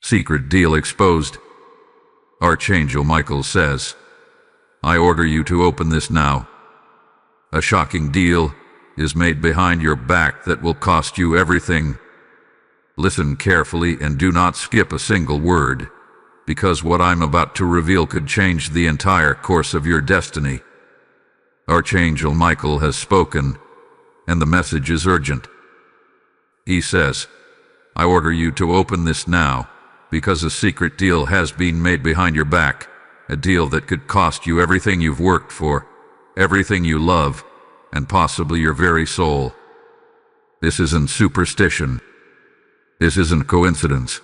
Secret deal exposed. Archangel Michael says, I order you to open this now. A shocking deal is made behind your back that will cost you everything. Listen carefully and do not skip a single word, because what I'm about to reveal could change the entire course of your destiny. Archangel Michael has spoken, and the message is urgent. He says, I order you to open this now, because a secret deal has been made behind your back, a deal that could cost you everything you've worked for, everything you love, and possibly your very soul. This isn't superstition. This isn't coincidence.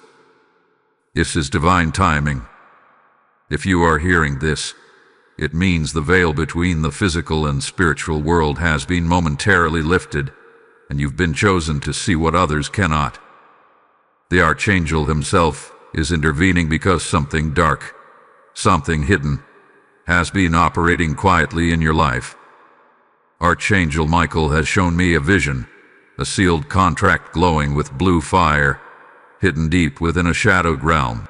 This is divine timing. If you are hearing this, it means the veil between the physical and spiritual world has been momentarily lifted, and you've been chosen to see what others cannot. The Archangel himself is intervening because something dark, something hidden, has been operating quietly in your life. Archangel Michael has shown me a vision, a sealed contract glowing with blue fire, hidden deep within a shadowed realm.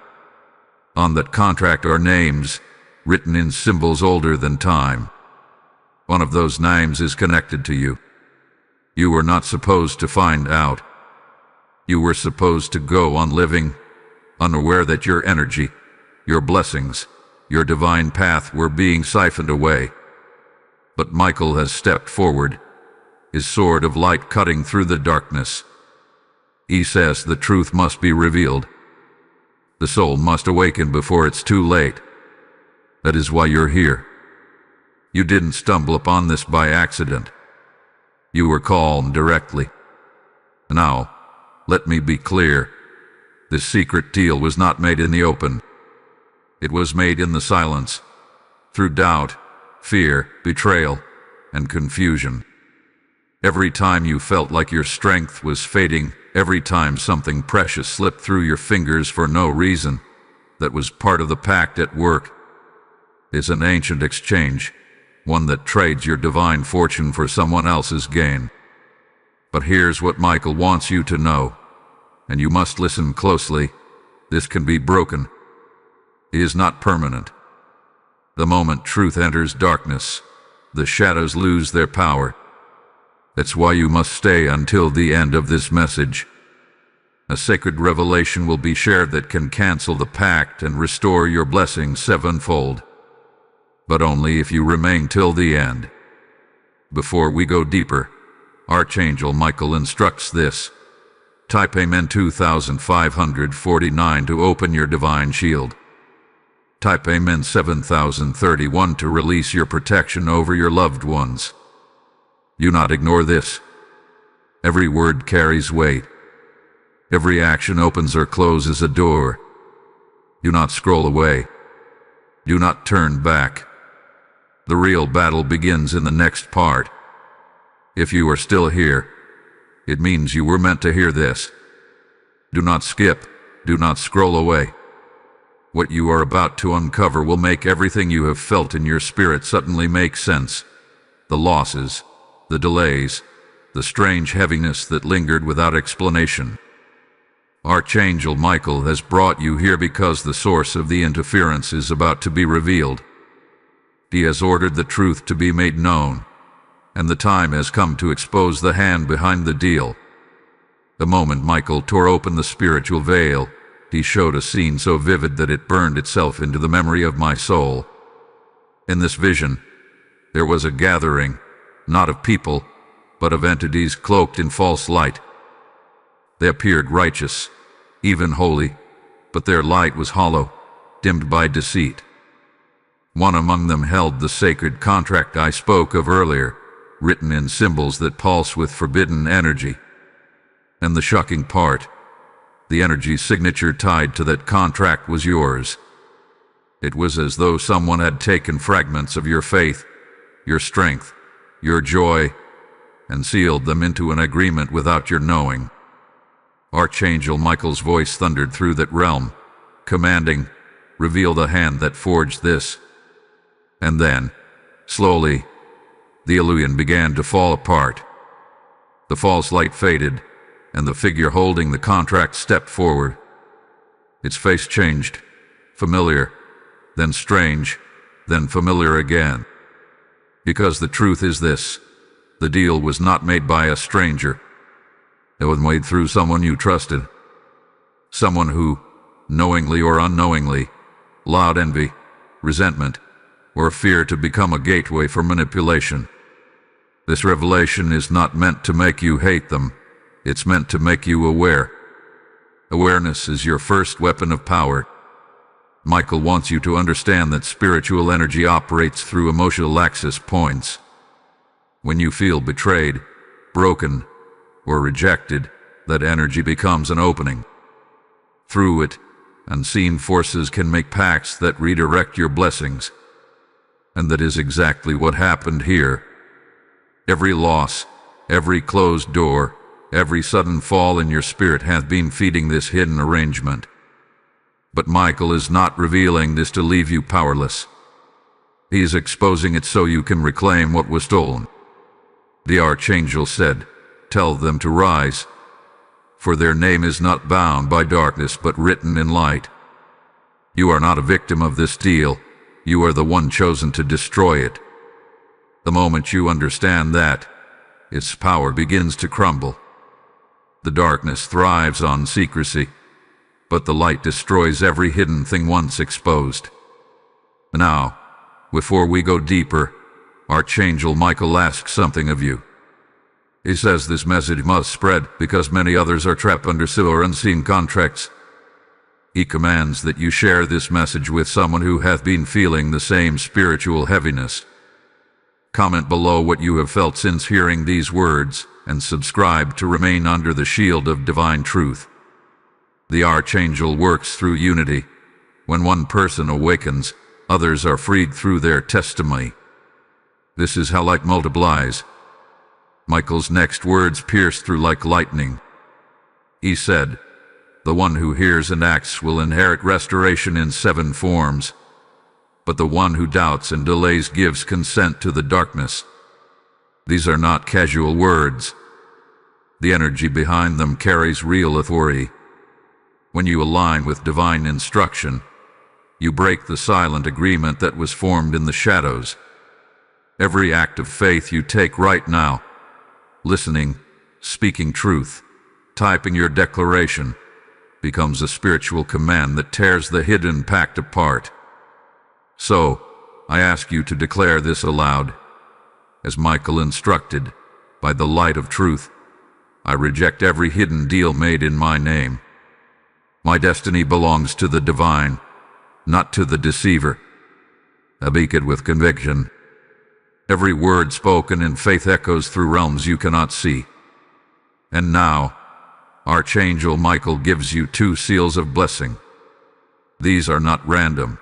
On that contract are names, written in symbols older than time. One of those names is connected to you. You were not supposed to find out. You were supposed to go on living, unaware that your energy, your blessings, your divine path were being siphoned away. But Michael has stepped forward, his sword of light cutting through the darkness. He says the truth must be revealed. The soul must awaken before it's too late. That is why you're here. You didn't stumble upon this by accident. You were called directly. Now, let me be clear. This secret deal was not made in the open. It was made in the silence, through doubt, fear, betrayal, and confusion. Every time you felt like your strength was fading, every time something precious slipped through your fingers for no reason, that was part of the pact at work. It's an ancient exchange, one that trades your divine fortune for someone else's gain. But here's what Michael wants you to know, and you must listen closely. This can be broken. It is not permanent. The moment truth enters darkness, the shadows lose their power. That's why you must stay until the end of this message. A sacred revelation will be shared that can cancel the pact and restore your blessings sevenfold. But only if you remain till the end. Before we go deeper, Archangel Michael instructs this. Type Amen 2549 to open your divine shield. Type Amen 7031 to release your protection over your loved ones. Do not ignore this. Every word carries weight. Every action opens or closes a door. Do not scroll away. Do not turn back. The real battle begins in the next part. If you are still here, it means you were meant to hear this. Do not skip. Do not scroll away. What you are about to uncover will make everything you have felt in your spirit suddenly make sense. The losses, the delays, the strange heaviness that lingered without explanation. Archangel Michael has brought you here because the source of the interference is about to be revealed. He has ordered the truth to be made known, and the time has come to expose the hand behind the deal. The moment Michael tore open the spiritual veil, he showed a scene so vivid that it burned itself into the memory of my soul. In this vision, there was a gathering, not of people, but of entities cloaked in false light. They appeared righteous, even holy, but their light was hollow, dimmed by deceit. One among them held the sacred contract I spoke of earlier, written in symbols that pulse with forbidden energy. And the shocking part, the energy signature tied to that contract was yours. It was as though someone had taken fragments of your faith, your strength, your joy, and sealed them into an agreement without your knowing. Archangel Michael's voice thundered through that realm, commanding, "Reveal the hand that forged this." And then, slowly, the illusion began to fall apart. The false light faded, and the figure holding the contract stepped forward. Its face changed, familiar, then strange, then familiar again. Because the truth is this: the deal was not made by a stranger. It was made through someone you trusted. Someone who, knowingly or unknowingly, allowed envy, resentment, or fear to become a gateway for manipulation. This revelation is not meant to make you hate them. It's meant to make you aware. Awareness is your first weapon of power. Michael wants you to understand that spiritual energy operates through emotional access points. When you feel betrayed, broken, or rejected, that energy becomes an opening. Through it, unseen forces can make pacts that redirect your blessings. And that is exactly what happened here. Every loss, every closed door, every sudden fall in your spirit has been feeding this hidden arrangement. But Michael is not revealing this to leave you powerless. He is exposing it so you can reclaim what was stolen. The Archangel said, "Tell them to rise, for their name is not bound by darkness but written in light." You are not a victim of this deal. You are the one chosen to destroy it. The moment you understand that, its power begins to crumble. The darkness thrives on secrecy, but the light destroys every hidden thing once exposed. Now, before we go deeper, Archangel Michael asks something of you. He says this message must spread because many others are trapped under similar unseen contracts. He commands that you share this message with someone who hath been feeling the same spiritual heaviness. Comment below what you have felt since hearing these words, and subscribe to remain under the shield of divine truth. The Archangel works through unity. When one person awakens, others are freed through their testimony. This is how light multiplies. Michael's next words pierced through like lightning. He said, "The one who hears and acts will inherit restoration in 7 forms. But the one who doubts and delays gives consent to the darkness." These are not casual words. The energy behind them carries real authority. When you align with divine instruction, you break the silent agreement that was formed in the shadows. Every act of faith you take right now, listening, speaking truth, typing your declaration, becomes a spiritual command that tears the hidden pact apart. So, I ask you to declare this aloud. As Michael instructed, by the light of truth, I reject every hidden deal made in my name. My destiny belongs to the divine, not to the deceiver. I speak it with conviction. Every word spoken in faith echoes through realms you cannot see. And now, Archangel Michael gives you 2 seals of blessing. These are not random.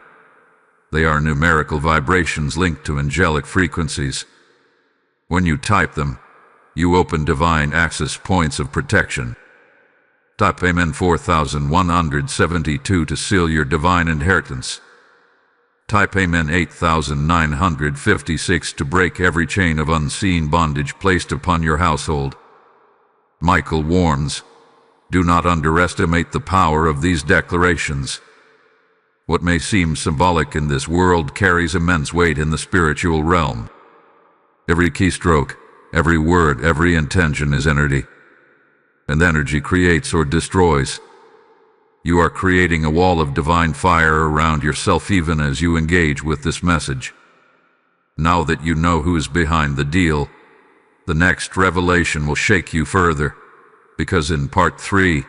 They are numerical vibrations linked to angelic frequencies. When you type them, you open divine access points of protection. Type Amen 4172 to seal your divine inheritance. Type Amen 8956 to break every chain of unseen bondage placed upon your household. Michael warns, do not underestimate the power of these declarations. What may seem symbolic in this world carries immense weight in the spiritual realm. Every keystroke, every word, every intention is energy. And energy creates or destroys. You are creating a wall of divine fire around yourself even as you engage with this message. Now that you know who is behind the deal, the next revelation will shake you further, because in part 3,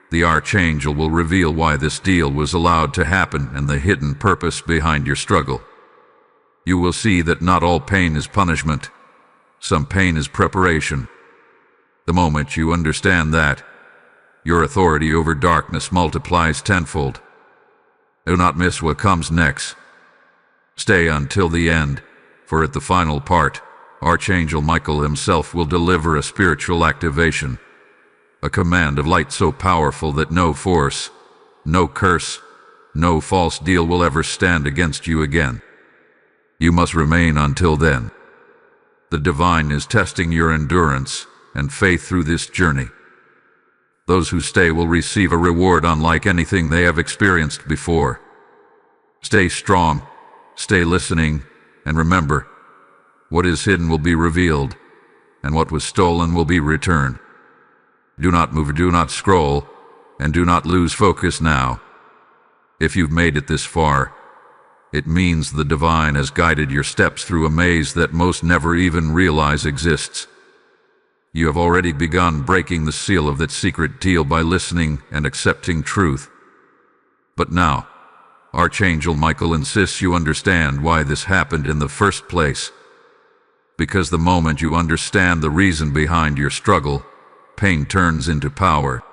the Archangel will reveal why this deal was allowed to happen and the hidden purpose behind your struggle. You will see that not all pain is punishment. Some pain is preparation. The moment you understand that, your authority over darkness multiplies tenfold. Do not miss what comes next. Stay until the end, for at the final part, Archangel Michael himself will deliver a spiritual activation. A command of light so powerful that no force, no curse, no false deal will ever stand against you again. You must remain until then. The divine is testing your endurance and faith through this journey. Those who stay will receive a reward unlike anything they have experienced before. Stay strong, stay listening, and remember, what is hidden will be revealed, and what was stolen will be returned. Do not move, do not scroll, and do not lose focus now. If you've made it this far, it means the divine has guided your steps through a maze that most never even realize exists. You have already begun breaking the seal of that secret deal by listening and accepting truth. But now, Archangel Michael insists you understand why this happened in the first place. Because the moment you understand the reason behind your struggle, pain turns into power.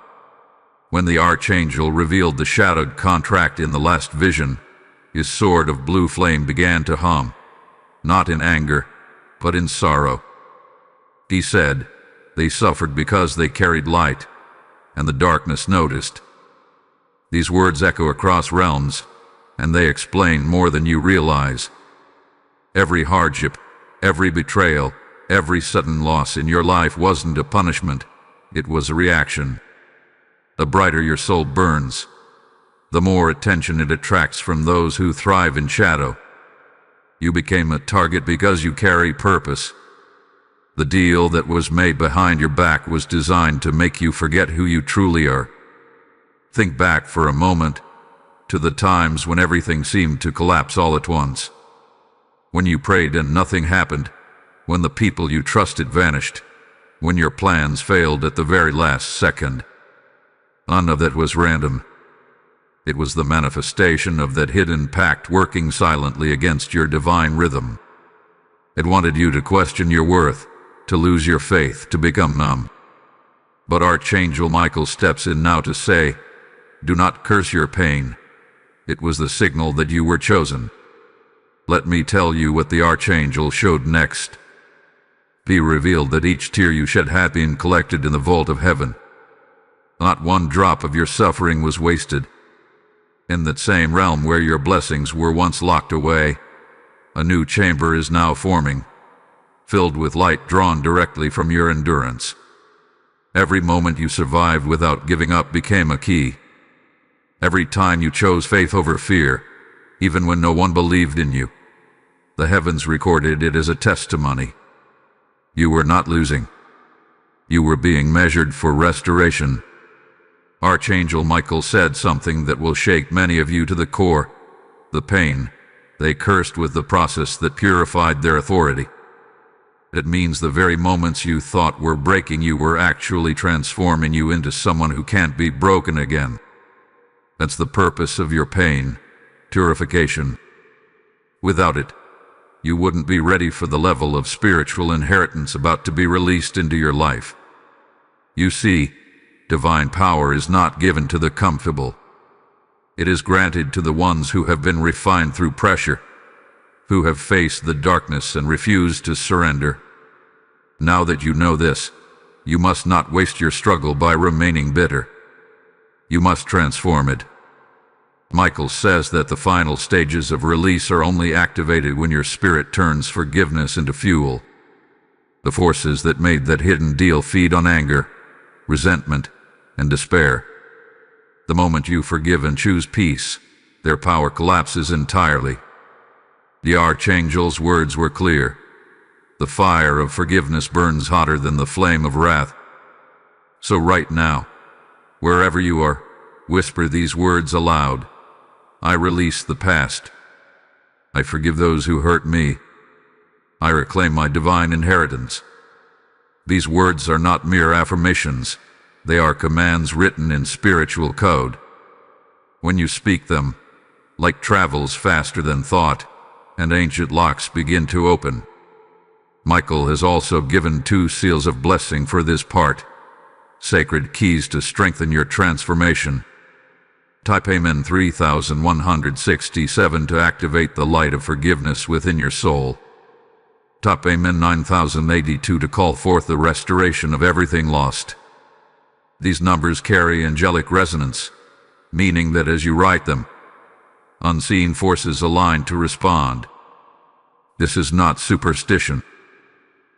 When the Archangel revealed the shadowed contract in the last vision, his sword of blue flame began to hum, not in anger, but in sorrow. He said, "They suffered because they carried light, and the darkness noticed." These words echo across realms, and they explain more than you realize. Every hardship, every betrayal, every sudden loss in your life wasn't a punishment, it was a reaction. The brighter your soul burns, the more attention it attracts from those who thrive in shadow. You became a target because you carry purpose. The deal that was made behind your back was designed to make you forget who you truly are. Think back for a moment to the times when everything seemed to collapse all at once. When you prayed and nothing happened, when the people you trusted vanished, when your plans failed at the very last second. None of that was random. It was the manifestation of that hidden pact working silently against your divine rhythm. It wanted you to question your worth, to lose your faith, to become numb. But Archangel Michael steps in now to say, do not curse your pain. It was the signal that you were chosen. Let me tell you what the Archangel showed next. He revealed that each tear you shed had been collected in the vault of heaven. Not one drop of your suffering was wasted. In that same realm where your blessings were once locked away, a new chamber is now forming, filled with light drawn directly from your endurance. Every moment you survived without giving up became a key. Every time you chose faith over fear, even when no one believed in you, the heavens recorded it as a testimony. You were not losing. You were being measured for restoration. Archangel Michael said something that will shake many of you to the core. The pain they cursed with the process that purified their authority. It means the very moments you thought were breaking you were actually transforming you into someone who can't be broken again. That's the purpose of your pain, purification. Without it, you wouldn't be ready for the level of spiritual inheritance about to be released into your life. You see, divine power is not given to the comfortable. It is granted to the ones who have been refined through pressure, who have faced the darkness and refused to surrender. Now that you know this, you must not waste your struggle by remaining bitter. You must transform it. Michael says that the final stages of release are only activated when your spirit turns forgiveness into fuel. The forces that made that hidden deal feed on anger, resentment, and despair. The moment you forgive and choose peace, their power collapses entirely. The Archangel's words were clear. The fire of forgiveness burns hotter than the flame of wrath. So right now, wherever you are, whisper these words aloud. I release the past. I forgive those who hurt me. I reclaim my divine inheritance. These words are not mere affirmations. They are commands written in spiritual code. When you speak them, light travels faster than thought, and ancient locks begin to open. Michael has also given 2 seals of blessing for this part, sacred keys to strengthen your transformation. Type Amen 3167 to activate the light of forgiveness within your soul. Type Amen 9082 to call forth the restoration of everything lost. These numbers carry angelic resonance, meaning that as you write them, unseen forces align to respond. This is not superstition.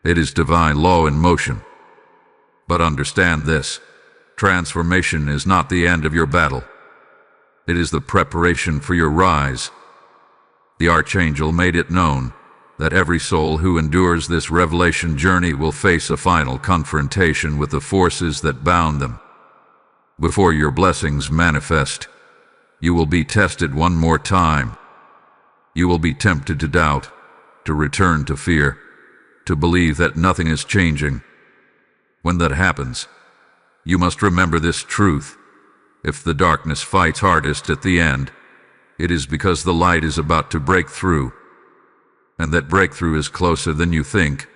It is divine law in motion. But understand this. Transformation is not the end of your battle. It is the preparation for your rise. The Archangel made it known that every soul who endures this revelation journey will face a final confrontation with the forces that bound them. Before your blessings manifest, you will be tested one more time. You will be tempted to doubt, to return to fear, to believe that nothing is changing. When that happens, you must remember this truth. If the darkness fights hardest at the end, it is because the light is about to break through, and that breakthrough is closer than you think.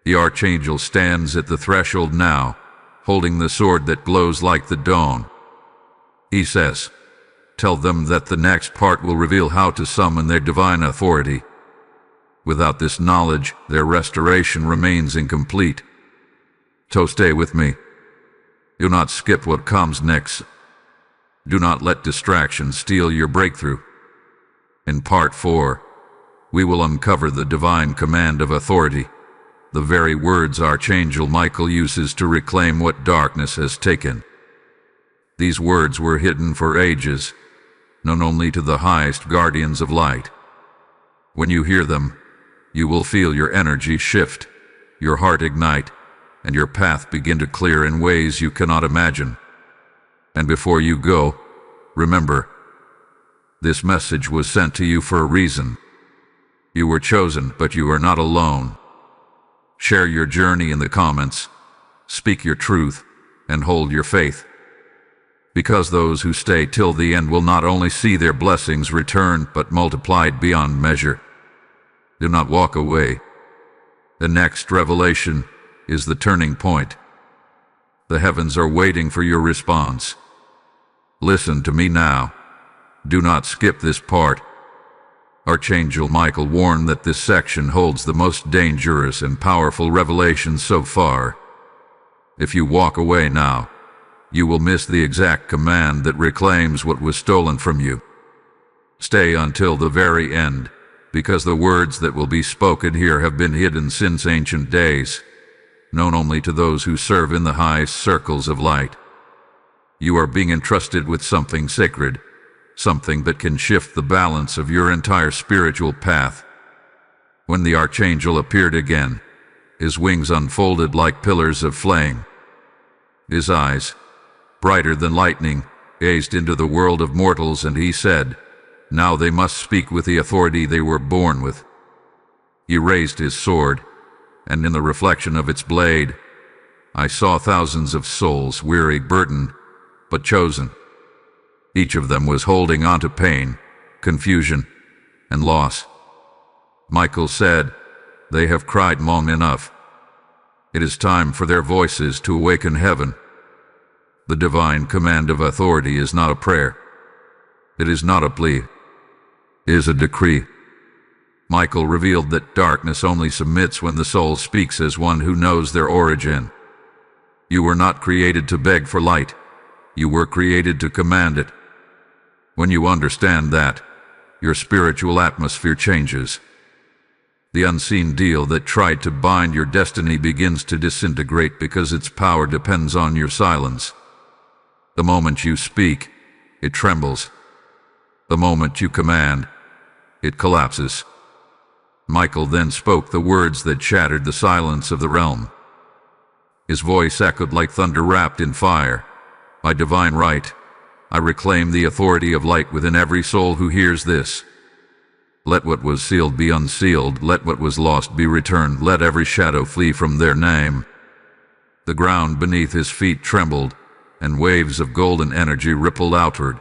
The Archangel stands at the threshold now, holding the sword that glows like the dawn. He says, "Tell them that the next part will reveal how to summon their divine authority. Without this knowledge, their restoration remains incomplete. So stay with me. Do not skip what comes next. Do not let distraction steal your breakthrough. In Part 4, we will uncover the divine command of authority, the very words Archangel Michael uses to reclaim what darkness has taken. These words were hidden for ages, known only to the highest guardians of light. When you hear them, you will feel your energy shift, your heart ignite, and your path begin to clear in ways you cannot imagine. And before you go, remember, this message was sent to you for a reason. You were chosen, but you are not alone. Share your journey in the comments, speak your truth, and hold your faith. Because those who stay till the end will not only see their blessings return, but multiplied beyond measure. Do not walk away. The next revelation is the turning point. The heavens are waiting for your response. Listen to me now. Do not skip this part. Archangel Michael warned that this section holds the most dangerous and powerful revelation so far. If you walk away now, you will miss the exact command that reclaims what was stolen from you. Stay until the very end, because the words that will be spoken here have been hidden since ancient days, known only to those who serve in the highest circles of light. You are being entrusted with something sacred, something that can shift the balance of your entire spiritual path. When the Archangel appeared again, his wings unfolded like pillars of flame. His eyes, brighter than lightning, gazed into the world of mortals, and he said, "Now they must speak with the authority they were born with." He raised his sword, and in the reflection of its blade, I saw thousands of souls, weary, burdened, but chosen. Each of them was holding on to pain, confusion, and loss. Michael said, "They have cried long enough. It is time for their voices to awaken heaven." The divine command of authority is not a prayer. It is not a plea. It is a decree. Michael revealed that darkness only submits when the soul speaks as one who knows their origin. You were not created to beg for light. You were created to command it. When you understand that, your spiritual atmosphere changes. The unseen deal that tried to bind your destiny begins to disintegrate because its power depends on your silence. The moment you speak, it trembles. The moment you command, it collapses. Michael then spoke the words that shattered the silence of the realm. His voice echoed like thunder wrapped in fire. "By divine right, I reclaim the authority of light within every soul who hears this. Let what was sealed be unsealed, let what was lost be returned, let every shadow flee from their name." The ground beneath his feet trembled, and waves of golden energy rippled outward.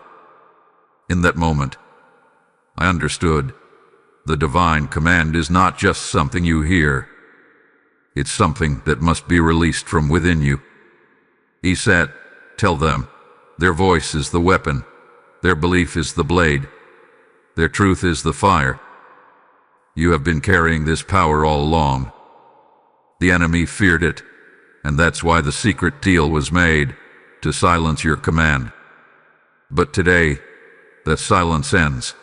In that moment, I understood. The divine command is not just something you hear. It's something that must be released from within you. He said, "Tell them, their voice is the weapon, their belief is the blade, their truth is the fire. You have been carrying this power all along. The enemy feared it, and that's why the secret deal was made, to silence your command. But today, that silence ends.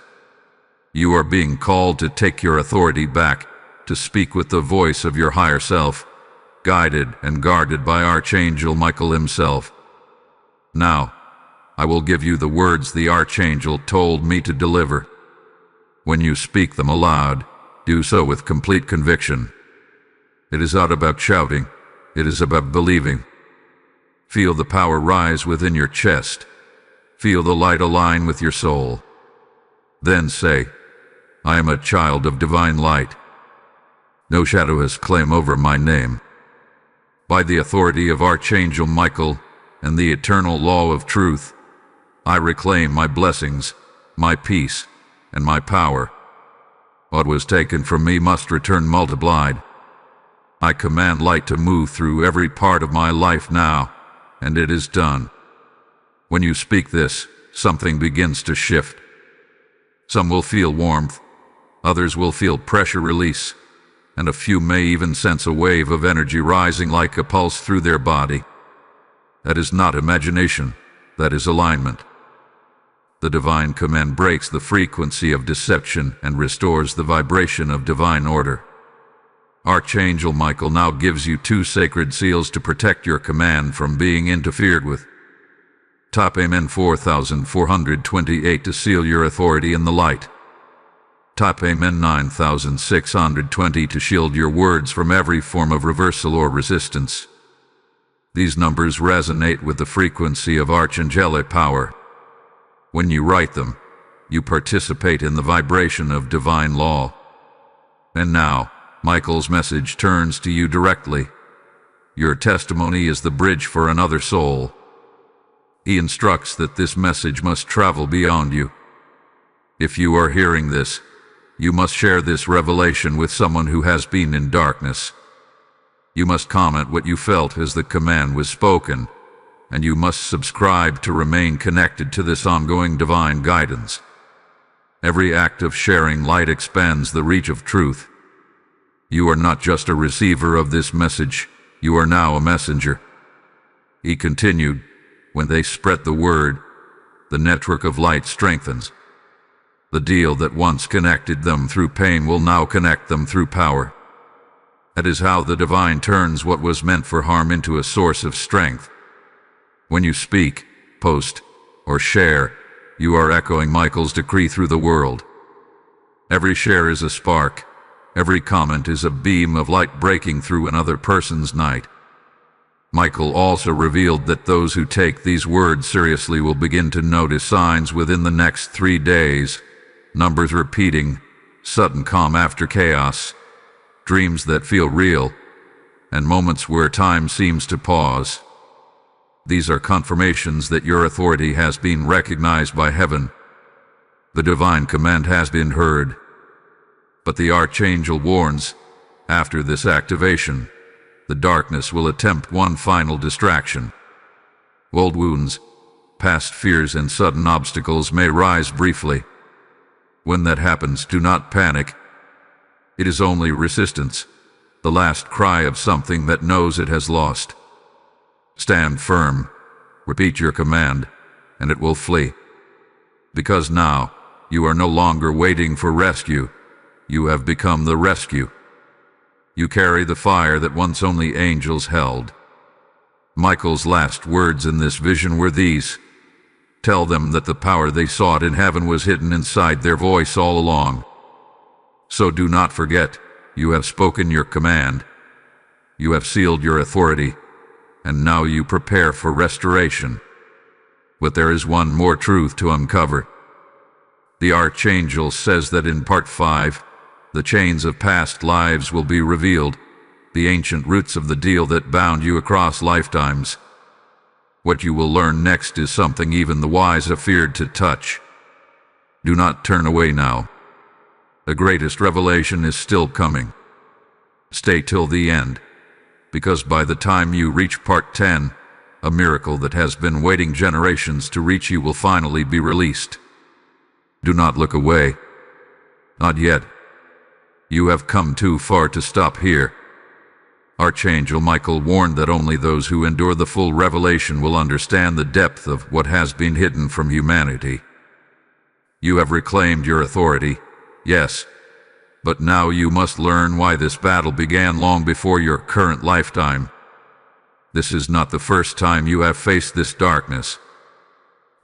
You are being called to take your authority back, to speak with the voice of your higher self, guided and guarded by Archangel Michael himself. Now, I will give you the words the Archangel told me to deliver. When you speak them aloud, do so with complete conviction. It is not about shouting, it is about believing. Feel the power rise within your chest. Feel the light align with your soul. Then say, I am a child of divine light. No shadow has claim over my name. By the authority of Archangel Michael and the eternal law of truth, I reclaim my blessings, my peace, and my power. What was taken from me must return multiplied. I command light to move through every part of my life now, and it is done. When you speak this, something begins to shift. Some will feel warmth, others will feel pressure release, and a few may even sense a wave of energy rising like a pulse through their body. That is not imagination, that is alignment. The divine command breaks the frequency of deception and restores the vibration of divine order. Archangel Michael now gives you 2 sacred seals to protect your command from being interfered with. Top Amen 4428 to seal your authority in the light. Top Amen 9620 to shield your words from every form of reversal or resistance. These numbers resonate with the frequency of archangelic power. When you write them, you participate in the vibration of divine law. And now, Michael's message turns to you directly. Your testimony is the bridge for another soul. He instructs that this message must travel beyond you. If you are hearing this, you must share this revelation with someone who has been in darkness. You must comment what you felt as the command was spoken, and you must subscribe to remain connected to this ongoing divine guidance. Every act of sharing light expands the reach of truth. You are not just a receiver of this message, you are now a messenger. He continued, when they spread the word, the network of light strengthens. The deal that once connected them through pain will now connect them through power. That is how the divine turns what was meant for harm into a source of strength. When you speak, post, or share, you are echoing Michael's decree through the world. Every share is a spark. Every comment is a beam of light breaking through another person's night. Michael also revealed that those who take these words seriously will begin to notice signs within the next 3 days. Numbers repeating, sudden calm after chaos, dreams that feel real, and moments where time seems to pause. These are confirmations that your authority has been recognized by heaven. The divine command has been heard. But the Archangel warns, after this activation, the darkness will attempt one final distraction. Old wounds, past fears and sudden obstacles may rise briefly. When that happens, do not panic. It is only resistance, the last cry of something that knows it has lost. Stand firm, repeat your command, and it will flee. Because now, you are no longer waiting for rescue. You have become the rescue. You carry the fire that once only angels held. Michael's last words in this vision were these: tell them that the power they sought in heaven was hidden inside their voice all along. So do not forget, you have spoken your command. You have sealed your authority, and now you prepare for restoration. But there is one more truth to uncover. The Archangel says that in Part 5, the chains of past lives will be revealed, the ancient roots of the deal that bound you across lifetimes. What you will learn next is something even the wise have feared to touch. Do not turn away now. The greatest revelation is still coming. Stay till the end, because by the time you reach Part 10, a miracle that has been waiting generations to reach you will finally be released. Do not look away. Not yet. You have come too far to stop here. Archangel Michael warned that only those who endure the full revelation will understand the depth of what has been hidden from humanity. You have reclaimed your authority, yes, but now you must learn why this battle began long before your current lifetime. This is not the first time you have faced this darkness.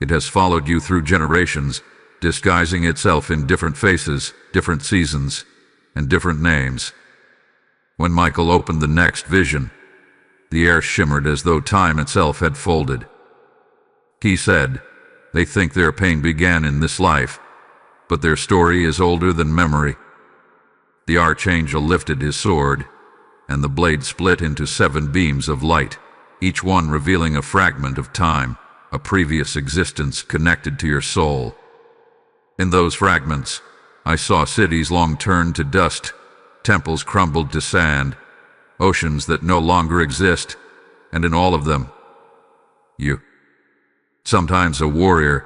It has followed you through generations, disguising itself in different faces, different seasons, and different names. When Michael opened the next vision, the air shimmered as though time itself had folded. He said, "They think their pain began in this life, but their story is older than memory." The Archangel lifted his sword, and the blade split into 7 beams of light, each one revealing a fragment of time, a previous existence connected to your soul. In those fragments, I saw cities long turned to dust, temples crumbled to sand, oceans that no longer exist, and in all of them, you. Sometimes a warrior,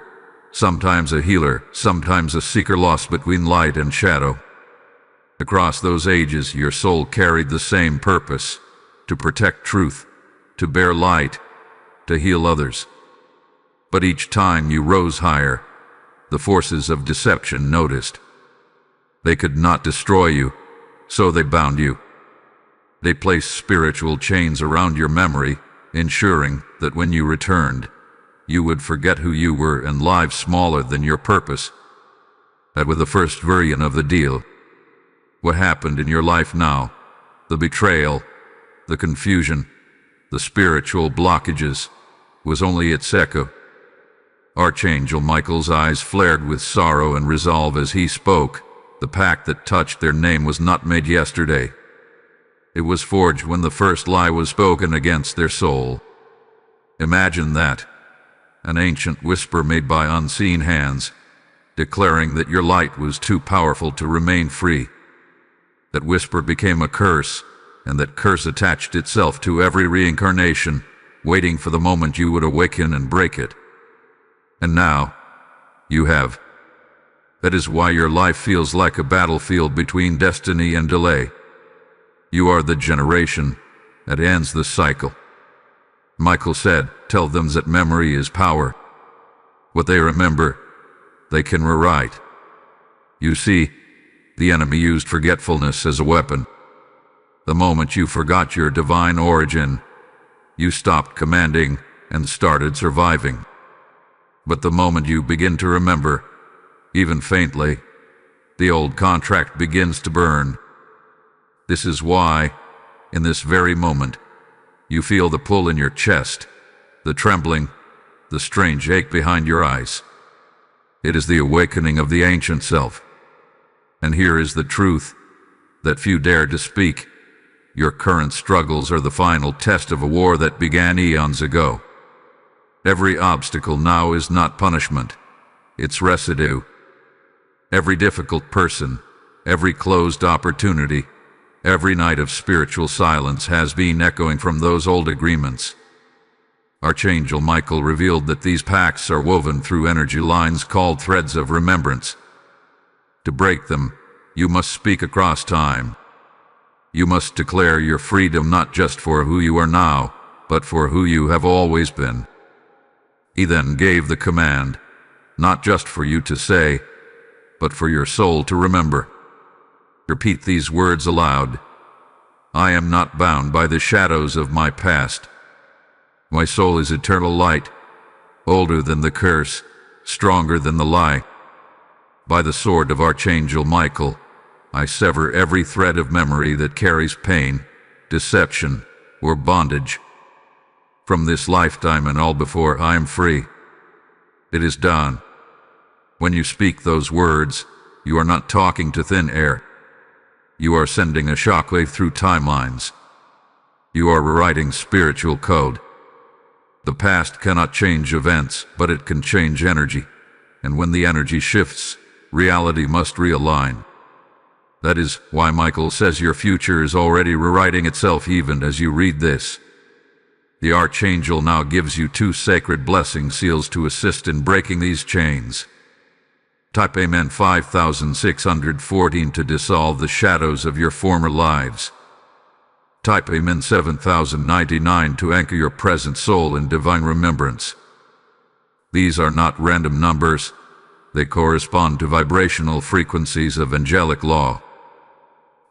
sometimes a healer, sometimes a seeker lost between light and shadow. Across those ages, your soul carried the same purpose: to protect truth, to bear light, to heal others. But each time you rose higher, the forces of deception noticed. They could not destroy you, so they bound you. They placed spiritual chains around your memory, ensuring that when you returned, you would forget who you were and live smaller than your purpose. That was the first version of the deal. What happened in your life now, the betrayal, the confusion, the spiritual blockages, was only its echo. Archangel Michael's eyes flared with sorrow and resolve as he spoke. The pact that touched their name was not made yesterday. It was forged when the first lie was spoken against their soul. Imagine that. An ancient whisper made by unseen hands, declaring that your light was too powerful to remain free. That whisper became a curse, and that curse attached itself to every reincarnation, waiting for the moment you would awaken and break it. And now, you have. That is why your life feels like a battlefield between destiny and delay. You are the generation that ends the cycle. Michael said, "Tell them that memory is power. What they remember, they can rewrite." You see, the enemy used forgetfulness as a weapon. The moment you forgot your divine origin, you stopped commanding and started surviving. But the moment you begin to remember, even faintly, the old contract begins to burn. This is why, in this very moment, you feel the pull in your chest, the trembling, the strange ache behind your eyes. It is the awakening of the ancient self. And here is the truth that few dare to speak. Your current struggles are the final test of a war that began eons ago. Every obstacle now is not punishment, it's residue. Every difficult person, every closed opportunity, every night of spiritual silence has been echoing from those old agreements. Archangel Michael revealed that these pacts are woven through energy lines called threads of remembrance. To break them, you must speak across time. You must declare your freedom not just for who you are now, but for who you have always been. He then gave the command, not just for you to say, but for your soul to remember. Repeat these words aloud. I am not bound by the shadows of my past. My soul is eternal light, older than the curse, stronger than the lie. By the sword of Archangel Michael, I sever every thread of memory that carries pain, deception, or bondage. From this lifetime and all before, I am free. It is done. When you speak those words, you are not talking to thin air. You are sending a shockwave through timelines. You are rewriting spiritual code. The past cannot change events, but it can change energy. And when the energy shifts, reality must realign. That is why Michael says your future is already rewriting itself even as you read this. The Archangel now gives you 2 sacred blessing seals to assist in breaking these chains. Type Amen 5614 to dissolve the shadows of your former lives. Type Amen 7099 to anchor your present soul in divine remembrance. These are not random numbers. They correspond to vibrational frequencies of angelic law.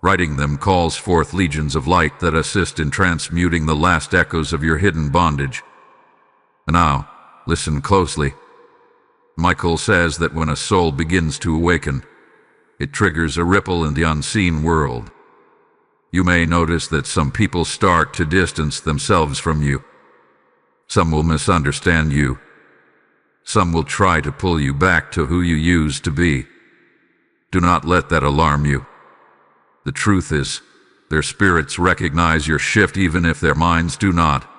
Writing them calls forth legions of light that assist in transmuting the last echoes of your hidden bondage. And now, listen closely. Michael says that when a soul begins to awaken, it triggers a ripple in the unseen world. You may notice that some people start to distance themselves from you. Some will misunderstand you. Some will try to pull you back to who you used to be. Do not let that alarm you. The truth is, their spirits recognize your shift even if their minds do not.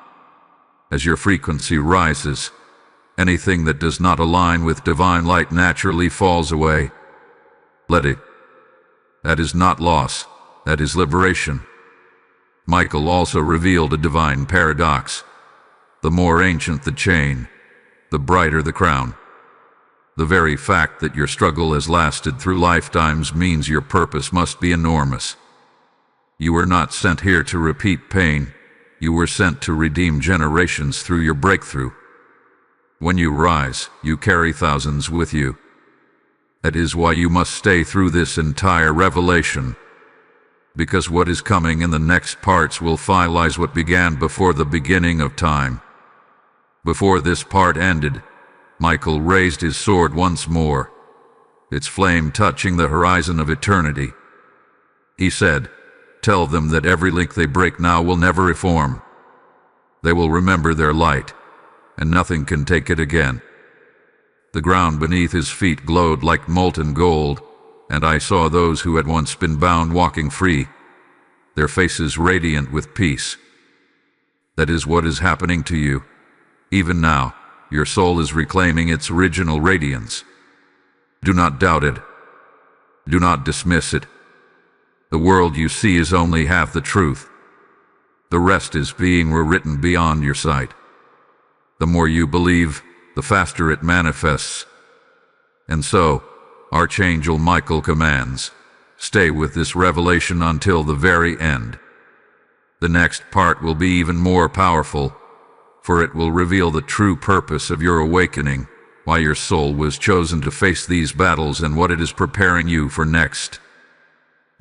As your frequency rises, anything that does not align with divine light naturally falls away. Let it. That is not loss, that is liberation. Michael also revealed a divine paradox. The more ancient the chain, the brighter the crown. The very fact that your struggle has lasted through lifetimes means your purpose must be enormous. You were not sent here to repeat pain. You were sent to redeem generations through your breakthrough. When you rise, you carry thousands with you. That is why you must stay through this entire revelation. Because what is coming in the next parts will finalize what began before the beginning of time. Before this part ended, Michael raised his sword once more, its flame touching the horizon of eternity. He said, "Tell them that every link they break now will never reform. They will remember their light, and nothing can take it again." The ground beneath his feet glowed like molten gold, and I saw those who had once been bound walking free, their faces radiant with peace. That is what is happening to you. Even now, your soul is reclaiming its original radiance. Do not doubt it. Do not dismiss it. The world you see is only half the truth. The rest is being rewritten beyond your sight. The more you believe, the faster it manifests. And so, Archangel Michael commands, stay with this revelation until the very end. The next part will be even more powerful, for it will reveal the true purpose of your awakening, why your soul was chosen to face these battles and what it is preparing you for next.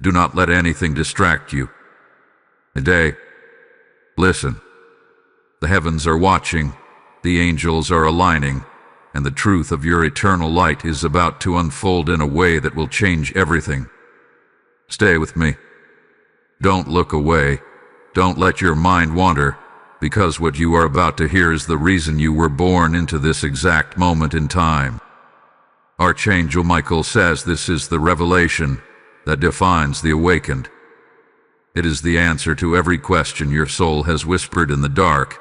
Do not let anything distract you. Today, listen. The heavens are watching, the angels are aligning, and the truth of your eternal light is about to unfold in a way that will change everything. Stay with me. Don't look away. Don't let your mind wander, because what you are about to hear is the reason you were born into this exact moment in time. Archangel Michael says this is the revelation that defines the awakened. It is the answer to every question your soul has whispered in the dark.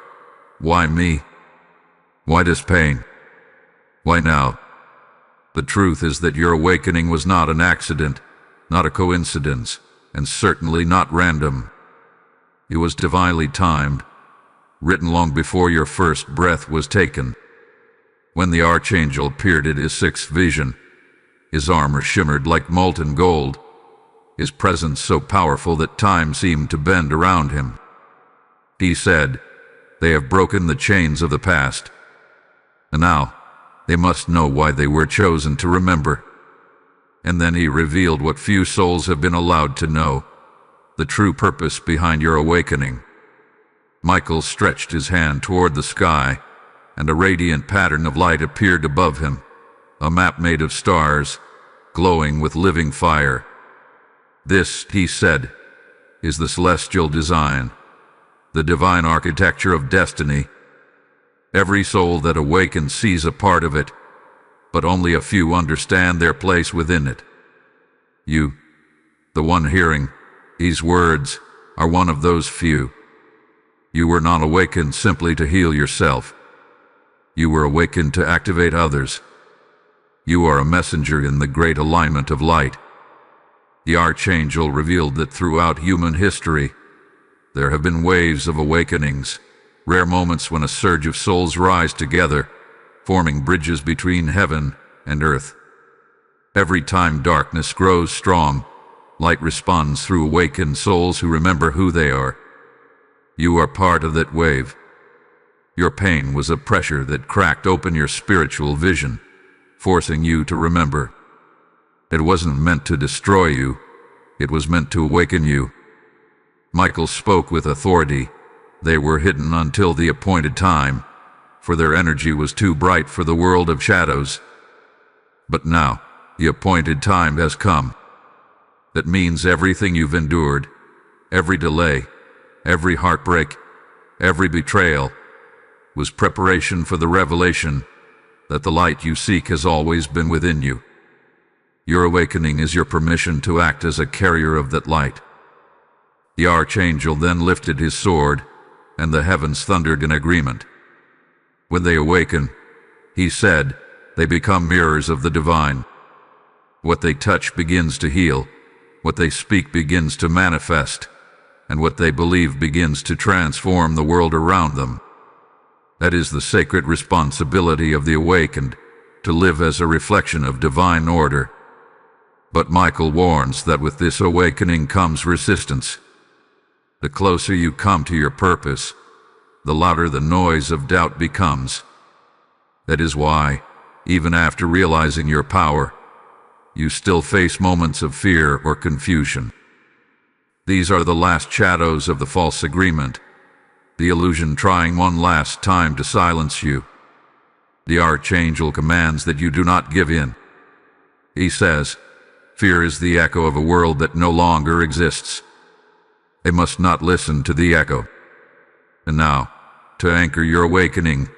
Why me? Why this pain? Why now? The truth is that your awakening was not an accident, not a coincidence, and certainly not random. It was divinely timed, written long before your first breath was taken. When the Archangel appeared at his sixth vision, his armor shimmered like molten gold, his presence so powerful that time seemed to bend around him. He said, "They have broken the chains of the past, and now they must know why they were chosen to remember." And then he revealed what few souls have been allowed to know, the true purpose behind your awakening. Michael stretched his hand toward the sky, and a radiant pattern of light appeared above him, a map made of stars, glowing with living fire. This, he said, is the celestial design, the divine architecture of destiny. Every soul that awakens sees a part of it, but only a few understand their place within it. You, the one hearing these words, are one of those few. You were not awakened simply to heal yourself. You were awakened to activate others. You are a messenger in the great alignment of light. The Archangel revealed that throughout human history, there have been waves of awakenings, rare moments when a surge of souls rise together, forming bridges between heaven and earth. Every time darkness grows strong, light responds through awakened souls who remember who they are. You are part of that wave. Your pain was a pressure that cracked open your spiritual vision, forcing you to remember. It wasn't meant to destroy you. It was meant to awaken you. Michael spoke with authority. They were hidden until the appointed time, for their energy was too bright for the world of shadows. But now, the appointed time has come. That means everything you've endured, every delay, every heartbreak, every betrayal, was preparation for the revelation that the light you seek has always been within you. Your awakening is your permission to act as a carrier of that light. The Archangel then lifted his sword, and the heavens thundered in agreement. When they awaken, he said, they become mirrors of the divine. What they touch begins to heal, what they speak begins to manifest, and what they believe begins to transform the world around them. That is the sacred responsibility of the awakened, to live as a reflection of divine order. But Michael warns that with this awakening comes resistance. The closer you come to your purpose, the louder the noise of doubt becomes. That is why, even after realizing your power, you still face moments of fear or confusion. These are the last shadows of the false agreement, the illusion trying one last time to silence you. The Archangel commands that you do not give in. He says, fear is the echo of a world that no longer exists. They must not listen to the echo. And now, to anchor your awakening,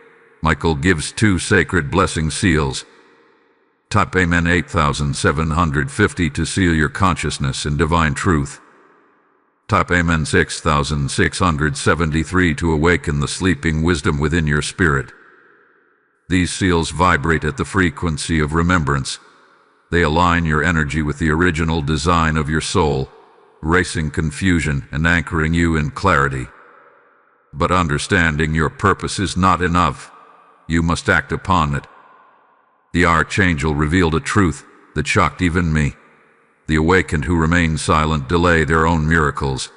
Michael gives 2 sacred blessing seals. Type Amen 8750 to seal your consciousness in divine truth. Type Amen 6673 to awaken the sleeping wisdom within your spirit. These seals vibrate at the frequency of remembrance. They align your energy with the original design of your soul, erasing confusion and anchoring you in clarity. But understanding your purpose is not enough. You must act upon it. The Archangel revealed a truth that shocked even me. The awakened who remain silent delay their own miracles.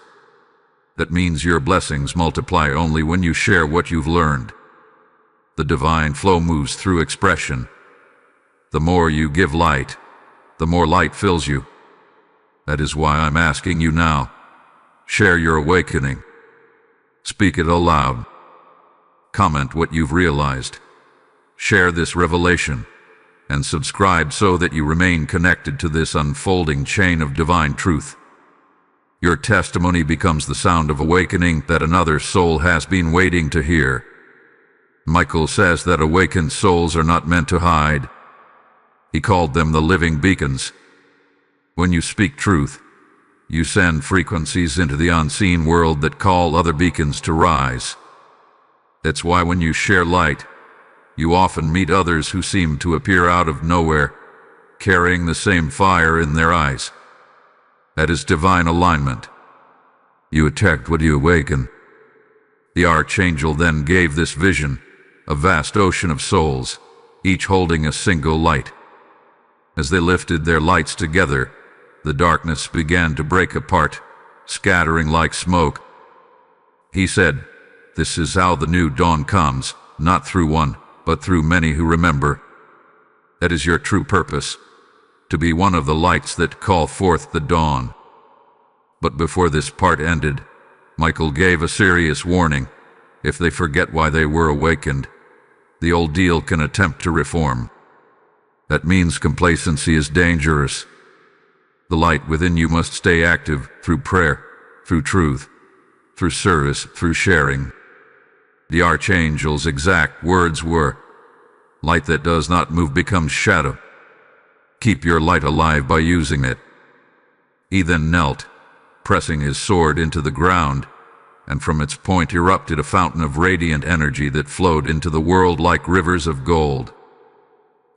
That means your blessings multiply only when you share what you've learned. The divine flow moves through expression. The more you give light, the more light fills you. That is why I'm asking you now. Share your awakening. Speak it aloud. Comment what you've realized. Share this revelation, and subscribe so that you remain connected to this unfolding chain of divine truth. Your testimony becomes the sound of awakening that another soul has been waiting to hear. Michael says that awakened souls are not meant to hide. He called them the living beacons. When you speak truth, you send frequencies into the unseen world that call other beacons to rise. That's why when you share light, you often meet others who seem to appear out of nowhere, carrying the same fire in their eyes. That is divine alignment. You attract what you awaken. The Archangel then gave this vision, a vast ocean of souls, each holding a single light. As they lifted their lights together, the darkness began to break apart, scattering like smoke. He said, "This is how the new dawn comes, not through one, but through many who remember." That is your true purpose, to be one of the lights that call forth the dawn. But before this part ended, Michael gave a serious warning. If they forget why they were awakened, the old deal can attempt to reform. That means complacency is dangerous. The light within you must stay active through prayer, through truth, through service, through sharing. The Archangel's exact words were, "Light that does not move becomes shadow. Keep your light alive by using it." He then knelt, pressing his sword into the ground, and from its point erupted a fountain of radiant energy that flowed into the world like rivers of gold.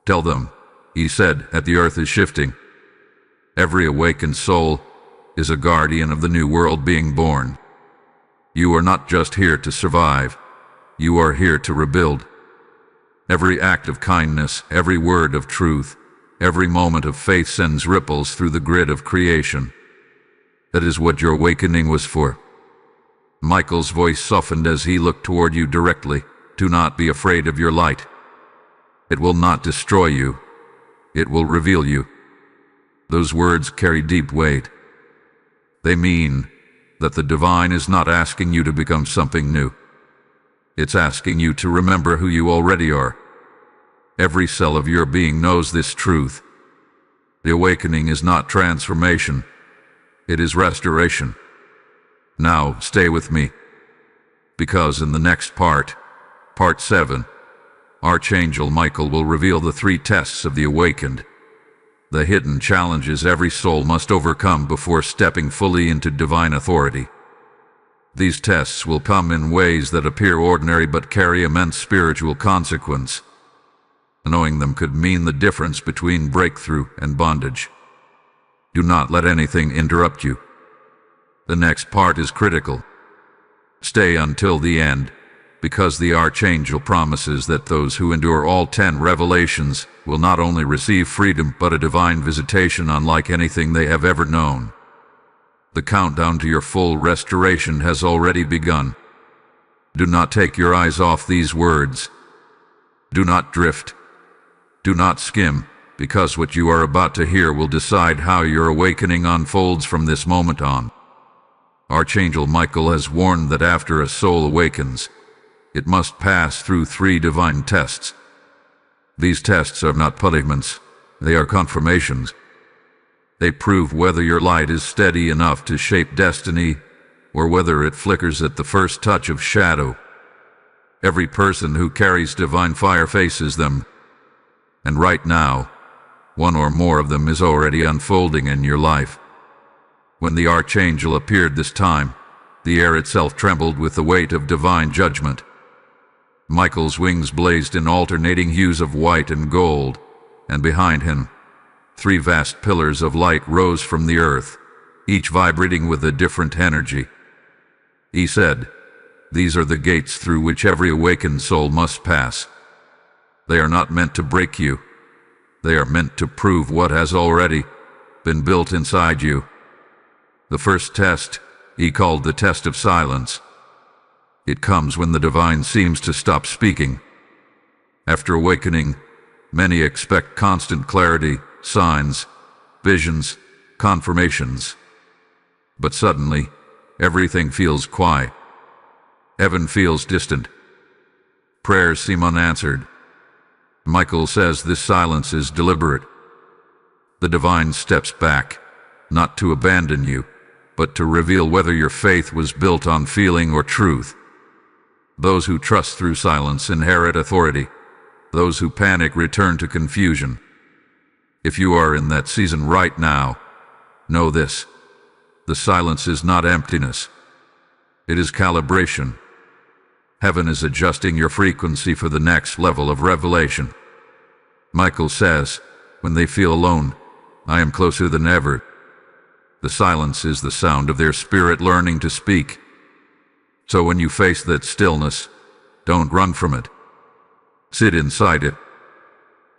"Tell them," he said, "that the earth is shifting. Every awakened soul is a guardian of the new world being born. You are not just here to survive. You are here to rebuild. Every act of kindness, every word of truth, every moment of faith sends ripples through the grid of creation. That is what your awakening was for." Michael's voice softened as he looked toward you directly. "Do not be afraid of your light. It will not destroy you. It will reveal you." Those words carry deep weight. They mean that the divine is not asking you to become something new. It's asking you to remember who you already are. Every cell of your being knows this truth. The awakening is not transformation. It is restoration. Now, stay with me, because in the next part, Part 7, Archangel Michael will reveal the 3 tests of the awakened, the hidden challenges every soul must overcome before stepping fully into divine authority. These tests will come in ways that appear ordinary but carry immense spiritual consequence. Knowing them could mean the difference between breakthrough and bondage. Do not let anything interrupt you. The next part is critical. Stay until the end, because the Archangel promises that those who endure all 10 revelations will not only receive freedom but a divine visitation unlike anything they have ever known. The countdown to your full restoration has already begun. Do not take your eyes off these words. Do not drift. Do not skim, because what you are about to hear will decide how your awakening unfolds from this moment on. Archangel Michael has warned that after a soul awakens, it must pass through 3 divine tests. These tests are not punishments, they are confirmations. They prove whether your light is steady enough to shape destiny, or whether it flickers at the first touch of shadow. Every person who carries divine fire faces them, and right now, one or more of them is already unfolding in your life. When the Archangel appeared this time, the air itself trembled with the weight of divine judgment. Michael's wings blazed in alternating hues of white and gold, and behind him, 3 vast pillars of light rose from the earth, each vibrating with a different energy. He said, "These are the gates through which every awakened soul must pass. They are not meant to break you. They are meant to prove what has already been built inside you." The first test, he called the test of silence. It comes when the divine seems to stop speaking. After awakening, many expect constant clarity, signs, visions, confirmations. But suddenly, everything feels quiet. Heaven feels distant. Prayers seem unanswered. Michael says this silence is deliberate. The divine steps back, not to abandon you, but to reveal whether your faith was built on feeling or truth. Those who trust through silence inherit authority. Those who panic return to confusion. If you are in that season right now, know this: the silence is not emptiness. It is calibration. Heaven is adjusting your frequency for the next level of revelation. Michael says, when they feel alone, I am closer than ever. The silence is the sound of their spirit learning to speak. So when you face that stillness, don't run from it. Sit inside it.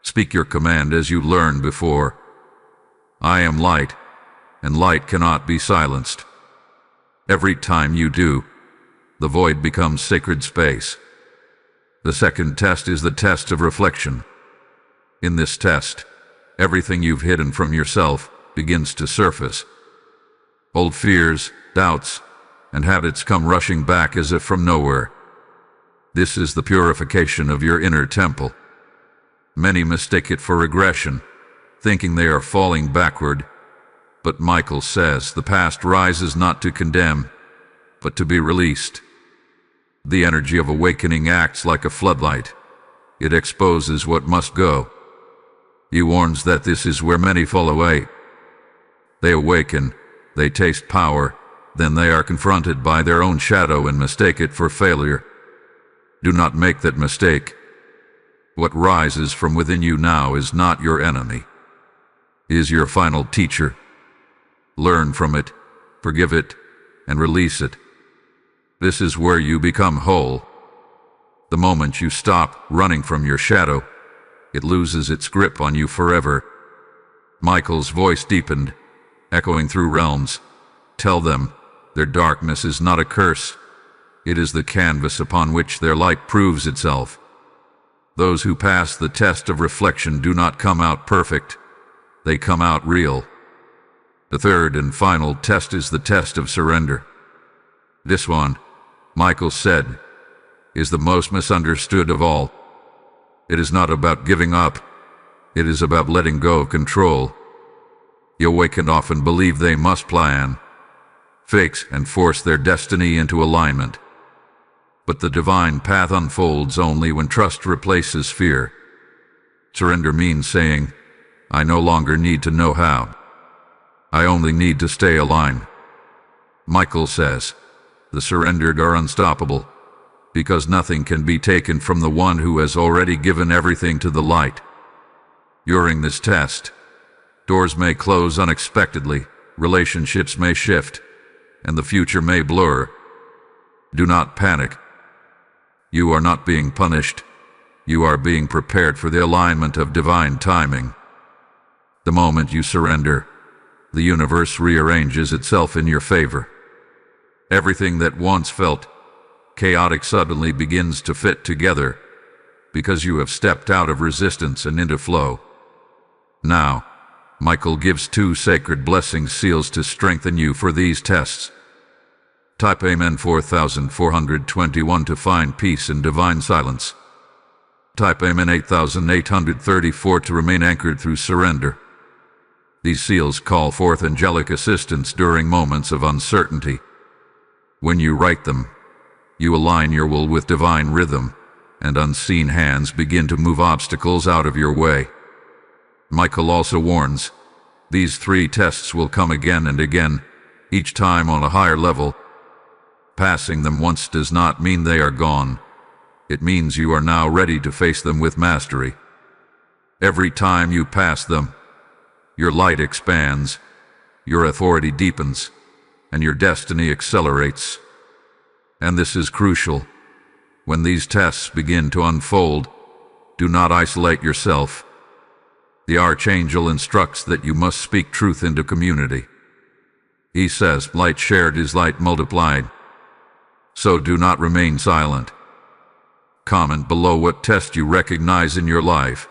Speak your command as you learned before. I am light, and light cannot be silenced. Every time you do, the void becomes sacred space. The second test is the test of reflection. In this test, everything you've hidden from yourself begins to surface. Old fears, doubts, and habits come rushing back as if from nowhere. This is the purification of your inner temple. Many mistake it for regression, thinking they are falling backward. But Michael says the past rises not to condemn, but to be released. The energy of awakening acts like a floodlight. It exposes what must go. He warns that this is where many fall away. They awaken, they taste power, then they are confronted by their own shadow and mistake it for failure. Do not make that mistake. What rises from within you now is not your enemy. It is your final teacher. Learn from it, forgive it, and release it. This is where you become whole. The moment you stop running from your shadow, it loses its grip on you forever. Michael's voice deepened, echoing through realms. Tell them, their darkness is not a curse. It is the canvas upon which their light proves itself. Those who pass the test of reflection do not come out perfect. They come out real. The third and final test is the test of surrender. This one, Michael said, is the most misunderstood of all. It is not about giving up. It is about letting go of control. The awakened often believe they must plan, fix, and force their destiny into alignment. But the divine path unfolds only when trust replaces fear. Surrender means saying, I no longer need to know how. I only need to stay aligned. Michael says, the surrendered are unstoppable, because nothing can be taken from the one who has already given everything to the light. During this test, doors may close unexpectedly, relationships may shift, and the future may blur. Do not panic. You are not being punished. You are being prepared for the alignment of divine timing. The moment you surrender, the universe rearranges itself in your favor. Everything that once felt chaotic suddenly begins to fit together because you have stepped out of resistance and into flow. Now, Michael gives 2 sacred blessing seals to strengthen you for these tests. Type Amen 4421 to find peace in divine silence. Type Amen 8834 to remain anchored through surrender. These seals call forth angelic assistance during moments of uncertainty. When you write them, you align your will with divine rhythm, and unseen hands begin to move obstacles out of your way. Michael also warns, these 3 tests will come again and again, each time on a higher level. Passing them once does not mean they are gone. It means you are now ready to face them with mastery. Every time you pass them, your light expands, your authority deepens, and your destiny accelerates. And this is crucial. When these tests begin to unfold, do not isolate yourself. The Archangel instructs that you must speak truth into community. He says, light shared is light multiplied. So do not remain silent. Comment below what test you recognize in your life.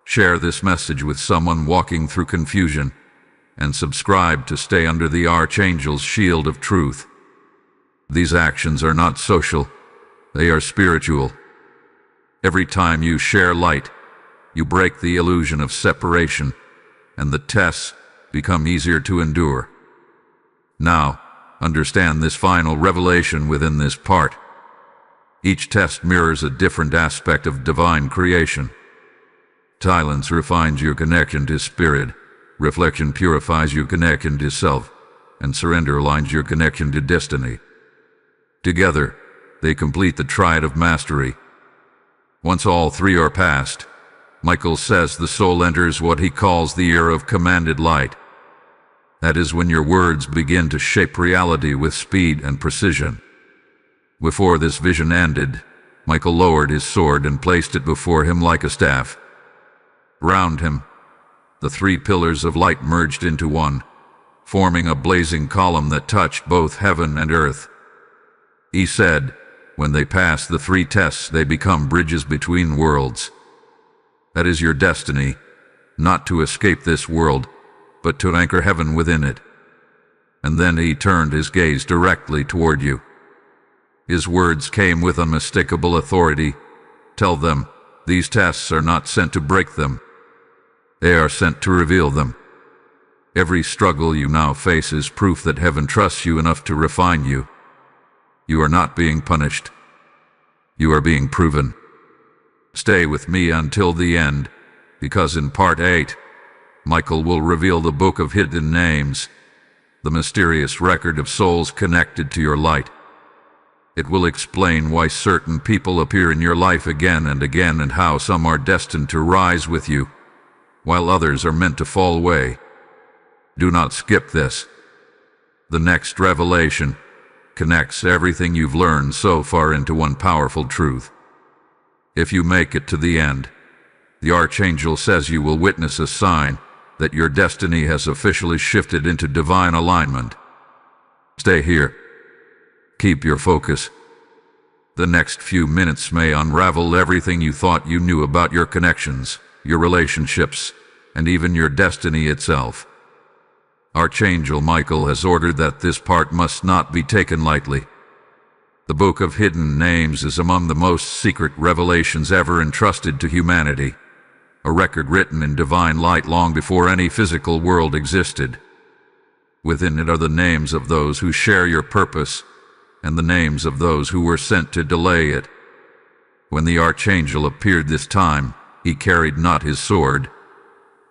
Share this message with someone walking through confusion, and subscribe to stay under the Archangel's shield of truth. These actions are not social, they are spiritual. Every time you share light, you break the illusion of separation, and the tests become easier to endure. Now, understand this final revelation within this part. Each test mirrors a different aspect of divine creation. Silence refines your connection to spirit, reflection purifies your connection to self, and surrender aligns your connection to destiny. Together, they complete the triad of mastery. Once all 3 are passed, Michael says the soul enters what he calls the era of commanded light. That is when your words begin to shape reality with speed and precision. Before this vision ended, Michael lowered his sword and placed it before him like a staff. Round him, the 3 pillars of light merged into one, forming a blazing column that touched both heaven and earth. He said, when they pass the 3 tests, they become bridges between worlds. That is your destiny, not to escape this world, but to anchor heaven within it. And then he turned his gaze directly toward you. His words came with unmistakable authority. Tell them, these tests are not sent to break them. They are sent to reveal them. Every struggle you now face is proof that heaven trusts you enough to refine you. You are not being punished. You are being proven. Stay with me until the end, because in part 8, Michael will reveal the book of hidden names, the mysterious record of souls connected to your light. It will explain why certain people appear in your life again and again, and how some are destined to rise with you, while others are meant to fall away. Do not skip this. The next revelation connects everything you've learned so far into one powerful truth. If you make it to the end, the Archangel says you will witness a sign that your destiny has officially shifted into divine alignment. Stay here. Keep your focus. The next few minutes may unravel everything you thought you knew about your connections, your relationships, and even your destiny itself. Archangel Michael has ordered that this part must not be taken lightly. The Book of Hidden Names is among the most secret revelations ever entrusted to humanity, a record written in divine light long before any physical world existed. Within it are the names of those who share your purpose, and the names of those who were sent to delay it. When the Archangel appeared this time, he carried not his sword,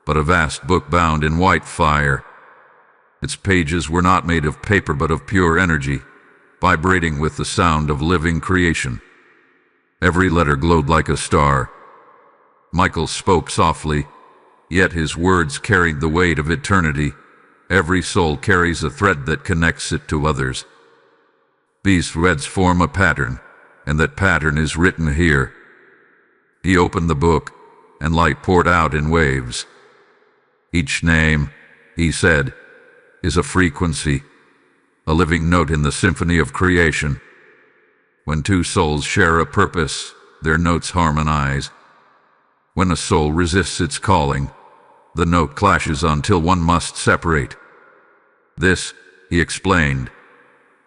but a vast book bound in white fire. Its pages were not made of paper but of pure energy, vibrating with the sound of living creation. Every letter glowed like a star. Michael spoke softly, yet his words carried the weight of eternity. Every soul carries a thread that connects it to others. These threads form a pattern, and that pattern is written here. He opened the book, and light poured out in waves. Each name, he said, is a frequency, a living note in the symphony of creation. When two souls share a purpose, their notes harmonize. When a soul resists its calling, the note clashes until one must separate. This, he explained,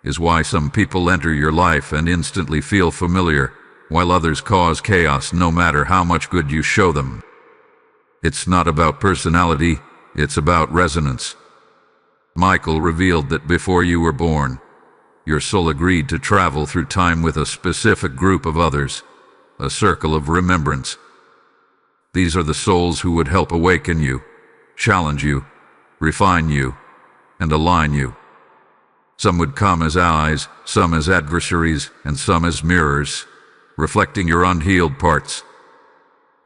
is why some people enter your life and instantly feel familiar, while others cause chaos no matter how much good you show them. It's not about personality, it's about resonance. Michael revealed that before you were born, your soul agreed to travel through time with a specific group of others, a circle of remembrance. These are the souls who would help awaken you, challenge you, refine you, and align you. Some would come as allies, some as adversaries, and some as mirrors, reflecting your unhealed parts.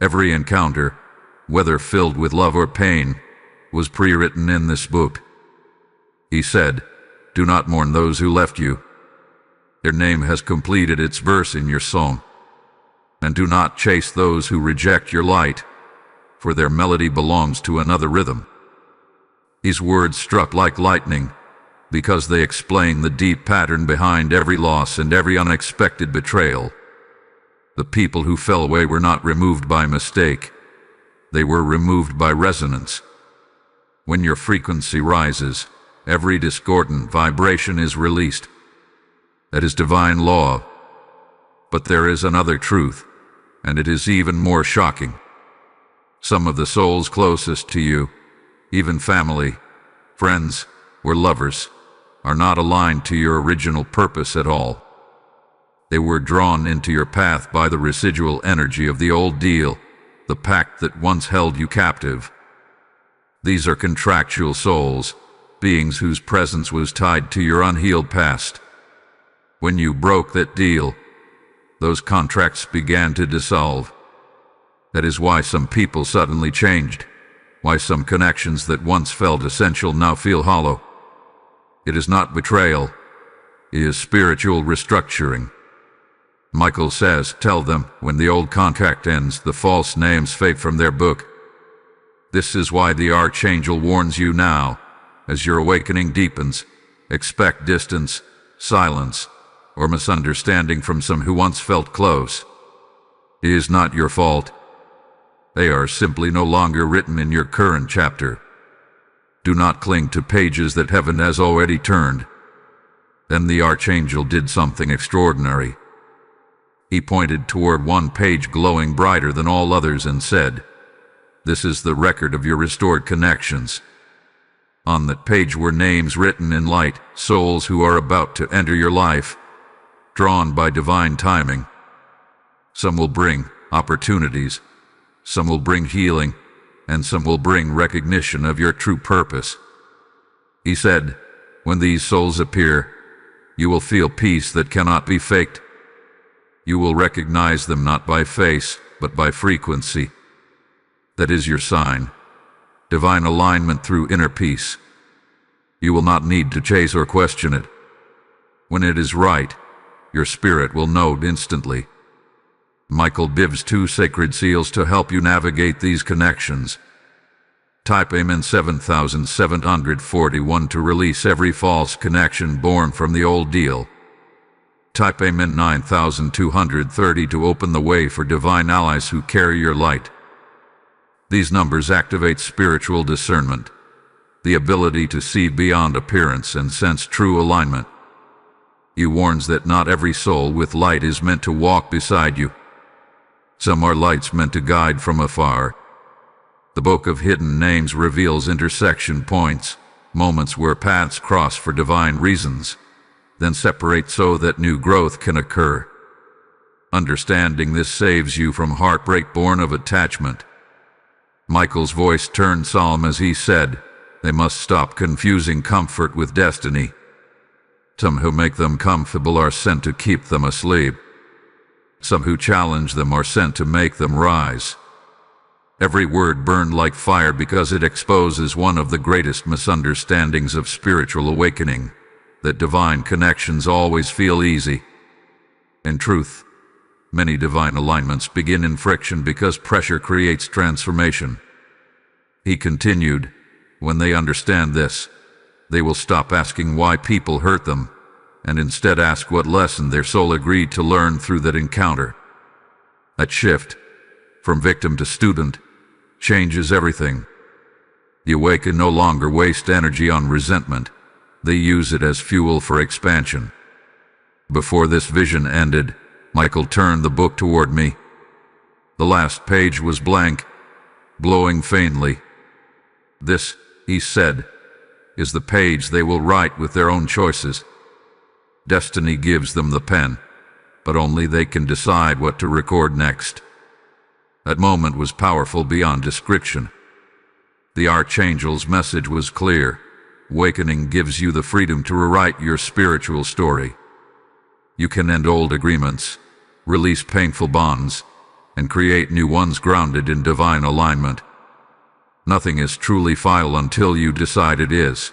Every encounter, whether filled with love or pain, was pre-written in this book. He said, "Do not mourn those who left you. Their name has completed its verse in your song. And do not chase those who reject your light, for their melody belongs to another rhythm." These words struck like lightning, because they explain the deep pattern behind every loss and every unexpected betrayal. The people who fell away were not removed by mistake. They were removed by resonance. When your frequency rises, every discordant vibration is released. That is divine law. But there is another truth, and it is even more shocking. Some of the souls closest to you, even family, friends, or lovers, are not aligned to your original purpose at all. They were drawn into your path by the residual energy of the old deal, the pact that once held you captive. These are contractual souls, beings whose presence was tied to your unhealed past. When you broke that deal, those contracts began to dissolve. That is why some people suddenly changed, why some connections that once felt essential now feel hollow. It is not betrayal, it is spiritual restructuring. Michael says, "Tell them, when the old contract ends, the false names fade from their book." This is why the Archangel warns you now, as your awakening deepens, expect distance, silence, or misunderstanding from some who once felt close. It is not your fault. They are simply no longer written in your current chapter. Do not cling to pages that heaven has already turned. Then the Archangel did something extraordinary. He pointed toward one page glowing brighter than all others and said, "This is the record of your restored connections." On that page were names written in light, souls who are about to enter your life, drawn by divine timing. Some will bring opportunities, some will bring healing, and some will bring recognition of your true purpose. He said, "When these souls appear, you will feel peace that cannot be faked. You will recognize them not by face, but by frequency. That is your sign, divine alignment through inner peace. You will not need to chase or question it. When it is right, your spirit will know instantly." Michael gives 2 sacred seals to help you navigate these connections. Type Amen 7741 to release every false connection born from the old deal. Type Amen 9230 to open the way for divine allies who carry your light. These numbers activate spiritual discernment, the ability to see beyond appearance and sense true alignment. He warns that not every soul with light is meant to walk beside you. Some are lights meant to guide from afar. The Book of Hidden Names reveals intersection points, moments where paths cross for divine reasons, then separate so that new growth can occur. Understanding this saves you from heartbreak born of attachment. Michael's voice turned solemn as he said, "They must stop confusing comfort with destiny. Some who make them comfortable are sent to keep them asleep. Some who challenge them are sent to make them rise." Every word burned like fire because it exposes one of the greatest misunderstandings of spiritual awakening, that divine connections always feel easy. In truth, many divine alignments begin in friction because pressure creates transformation. He continued, "When they understand this, they will stop asking why people hurt them, and instead ask what lesson their soul agreed to learn through that encounter." That shift, from victim to student, changes everything. The awakened no longer waste energy on resentment. They use it as fuel for expansion. Before this vision ended, Michael turned the book toward me. The last page was blank, glowing faintly. "This," he said, "is the page they will write with their own choices. Destiny gives them the pen, but only they can decide what to record next." That moment was powerful beyond description. The Archangel's message was clear. Awakening gives you the freedom to rewrite your spiritual story. You can end old agreements, release painful bonds, and create new ones grounded in divine alignment. Nothing is truly final until you decide it is.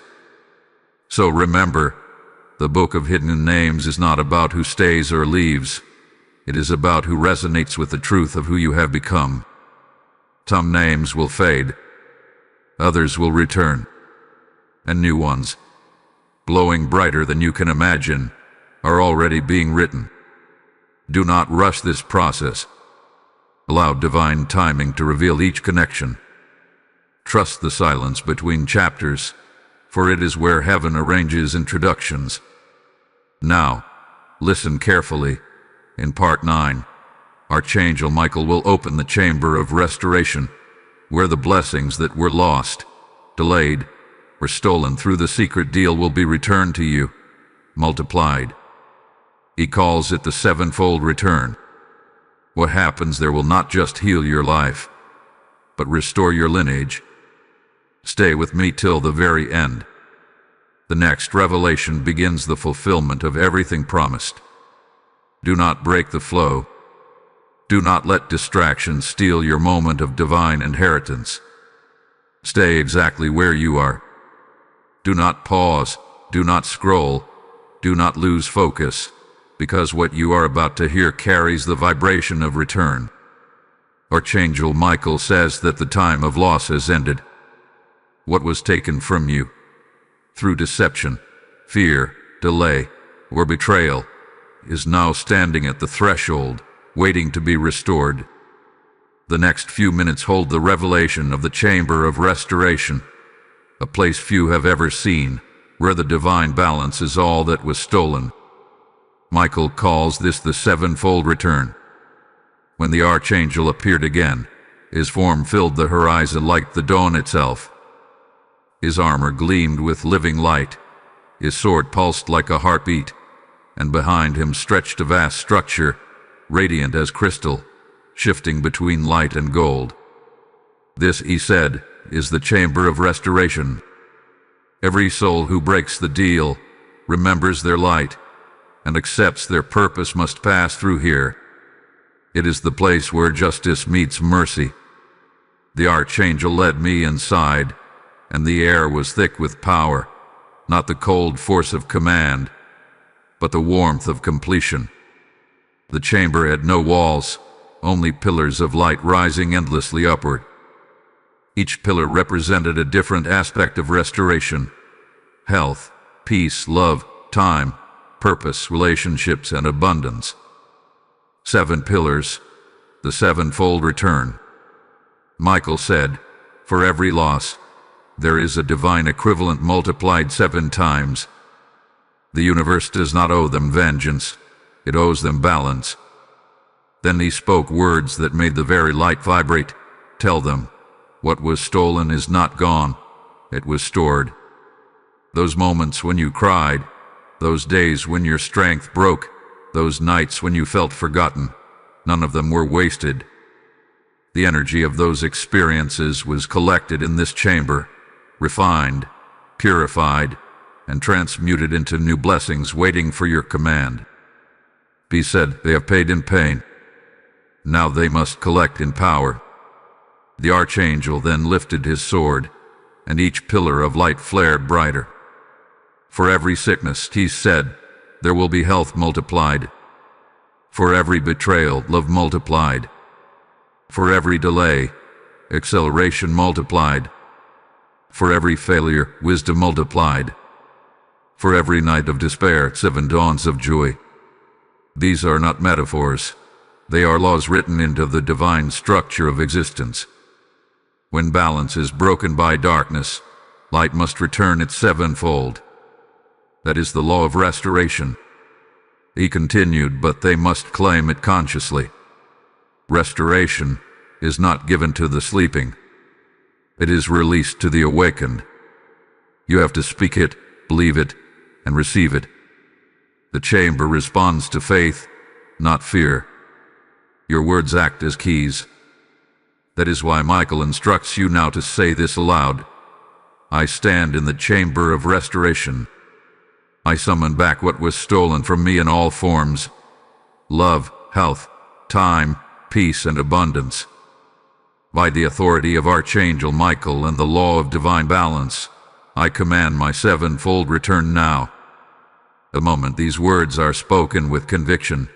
So remember, the Book of Hidden Names is not about who stays or leaves. It is about who resonates with the truth of who you have become. Some names will fade, others will return, and new ones, glowing brighter than you can imagine, are already being written. Do not rush this process. Allow divine timing to reveal each connection. Trust the silence between chapters, for it is where heaven arranges introductions. Now, listen carefully. In Part 9, Archangel Michael will open the chamber of restoration, where the blessings that were lost, delayed, or stolen through the secret deal will be returned to you, multiplied. He calls it the sevenfold return. What happens there will not just heal your life, but restore your lineage. Stay with me till the very end. The next revelation begins the fulfillment of everything promised. Do not break the flow. Do not let distractions steal your moment of divine inheritance. Stay exactly where you are. Do not pause. Do not scroll. Do not lose focus, because what you are about to hear carries the vibration of return. Archangel Michael says that the time of loss has ended. What was taken from you, through deception, fear, delay, or betrayal, is now standing at the threshold, waiting to be restored. The next few minutes hold the revelation of the chamber of restoration, a place few have ever seen, where the divine balance is all that was stolen. Michael calls this the sevenfold return. When the Archangel appeared again, his form filled the horizon like the dawn itself. His armor gleamed with living light, his sword pulsed like a heartbeat, and behind him stretched a vast structure, radiant as crystal, shifting between light and gold. This, he said, is the chamber of restoration. Every soul who breaks the deal, remembers their light, and accepts their purpose must pass through here. It is the place where justice meets mercy. The Archangel led me inside, and the air was thick with power, not the cold force of command, but the warmth of completion. The chamber had no walls, only pillars of light rising endlessly upward. Each pillar represented a different aspect of restoration: health, peace, love, time, purpose, relationships, and abundance. 7 pillars, the sevenfold return. Michael said, for every loss, there is a divine equivalent multiplied 7 times. The universe does not owe them vengeance, it owes them balance. Then he spoke words that made the very light vibrate. Tell them, what was stolen is not gone, it was stored. Those moments when you cried, those days when your strength broke, those nights when you felt forgotten, none of them were wasted. The energy of those experiences was collected in this chamber, refined, purified, and transmuted into new blessings waiting for your command. He said, they have paid in pain. Now they must collect in power. The Archangel then lifted his sword, and each pillar of light flared brighter. For every sickness, he said, there will be health multiplied. For every betrayal, love multiplied. For every delay, acceleration multiplied. For every failure, wisdom multiplied. For every night of despair, 7 dawns of joy. These are not metaphors. They are laws written into the divine structure of existence. When balance is broken by darkness, light must return its 7-fold. That is the law of restoration. He continued, but they must claim it consciously. Restoration is not given to the sleeping. It is released to the awakened. You have to speak it, believe it, and receive it. The chamber responds to faith, not fear. Your words act as keys. That is why Michael instructs you now to say this aloud. I stand in the chamber of restoration. I summon back what was stolen from me in all forms: love, health, time, peace, and abundance. By the authority of Archangel Michael and the law of divine balance, I command my 7-fold return now. The moment these words are spoken with conviction,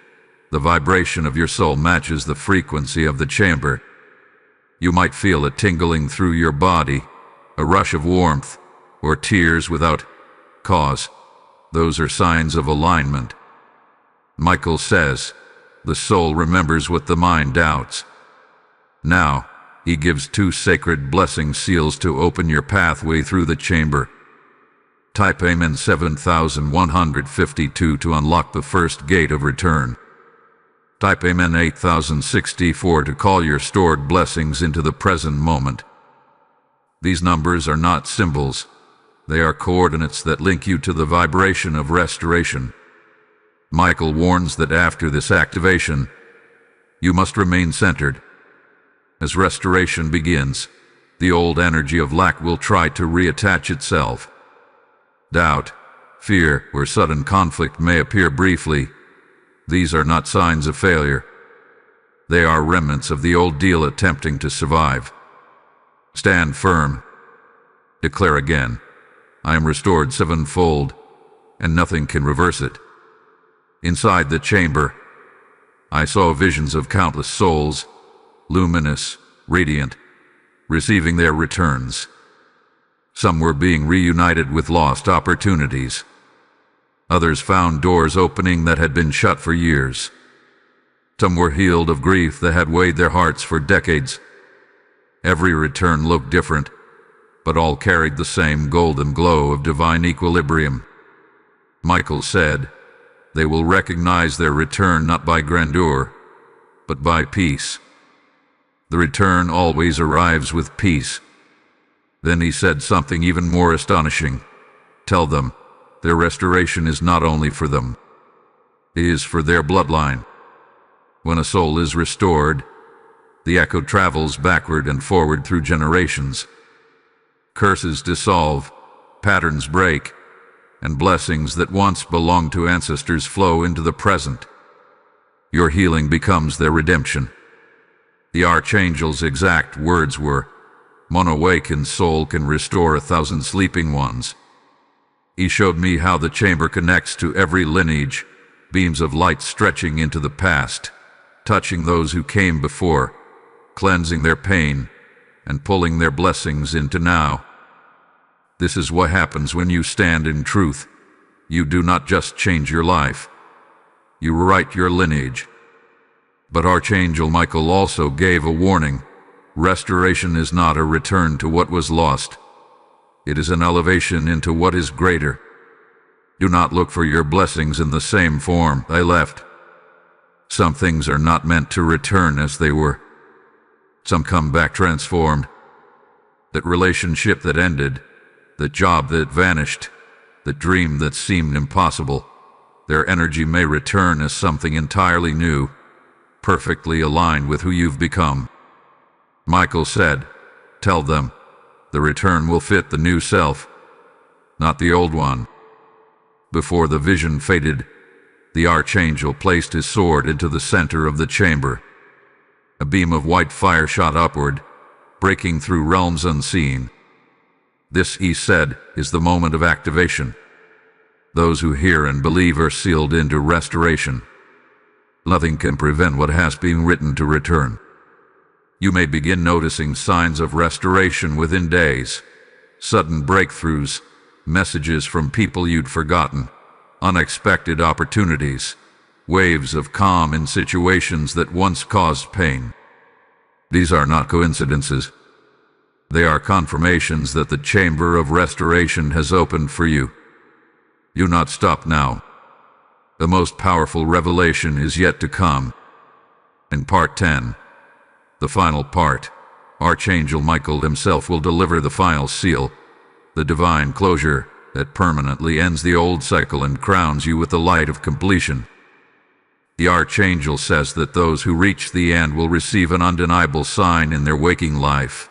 the vibration of your soul matches the frequency of the chamber. You might feel it tingling through your body, a rush of warmth, or tears without cause. Those are signs of alignment. Michael says, the soul remembers what the mind doubts. Now, he gives 2 sacred blessing seals to open your pathway through the chamber. Type Amen 7152 to unlock the first gate of return. Type Amen 8064 to call your stored blessings into the present moment. These numbers are not symbols. They are coordinates that link you to the vibration of restoration. Michael warns that after this activation, you must remain centered. As restoration begins, the old energy of lack will try to reattach itself. Doubt, fear, or sudden conflict may appear briefly. These are not signs of failure. They are remnants of the old deal attempting to survive. Stand firm. Declare again, I am restored 7-fold, and nothing can reverse it. Inside the chamber, I saw visions of countless souls, luminous, radiant, receiving their returns. Some were being reunited with lost opportunities. Others found doors opening that had been shut for years. Some were healed of grief that had weighed their hearts for decades. Every return looked different, but all carried the same golden glow of divine equilibrium. Michael said, they will recognize their return not by grandeur, but by peace. The return always arrives with peace. Then he said something even more astonishing. Tell them, their restoration is not only for them. It is for their bloodline. When a soul is restored, the echo travels backward and forward through generations. Curses dissolve, patterns break, and blessings that once belonged to ancestors flow into the present. Your healing becomes their redemption. The Archangel's exact words were, "One awakened soul can restore 1,000 sleeping ones." He showed me how the chamber connects to every lineage, beams of light stretching into the past, touching those who came before, cleansing their pain, and pulling their blessings into now. This is what happens when you stand in truth. You do not just change your life. You rewrite your lineage. But Archangel Michael also gave a warning. Restoration is not a return to what was lost. It is an elevation into what is greater. Do not look for your blessings in the same form they left. Some things are not meant to return as they were. Some come back transformed. That relationship that ended, the job that vanished, the dream that seemed impossible, their energy may return as something entirely new, perfectly aligned with who you've become. Michael said, "Tell them, the return will fit the new self, not the old one." Before the vision faded, the Archangel placed his sword into the center of the chamber. A beam of white fire shot upward, breaking through realms unseen. This, he said, is the moment of activation. Those who hear and believe are sealed into restoration. Nothing can prevent what has been written to return. You may begin noticing signs of restoration within days, sudden breakthroughs, messages from people you'd forgotten, unexpected opportunities, waves of calm in situations that once caused pain. These are not coincidences. They are confirmations that the chamber of restoration has opened for you. Do not stop now. The most powerful revelation is yet to come. In Part 10, the final part, Archangel Michael himself will deliver the final seal, the divine closure that permanently ends the old cycle and crowns you with the light of completion. The Archangel says that those who reach the end will receive an undeniable sign in their waking life,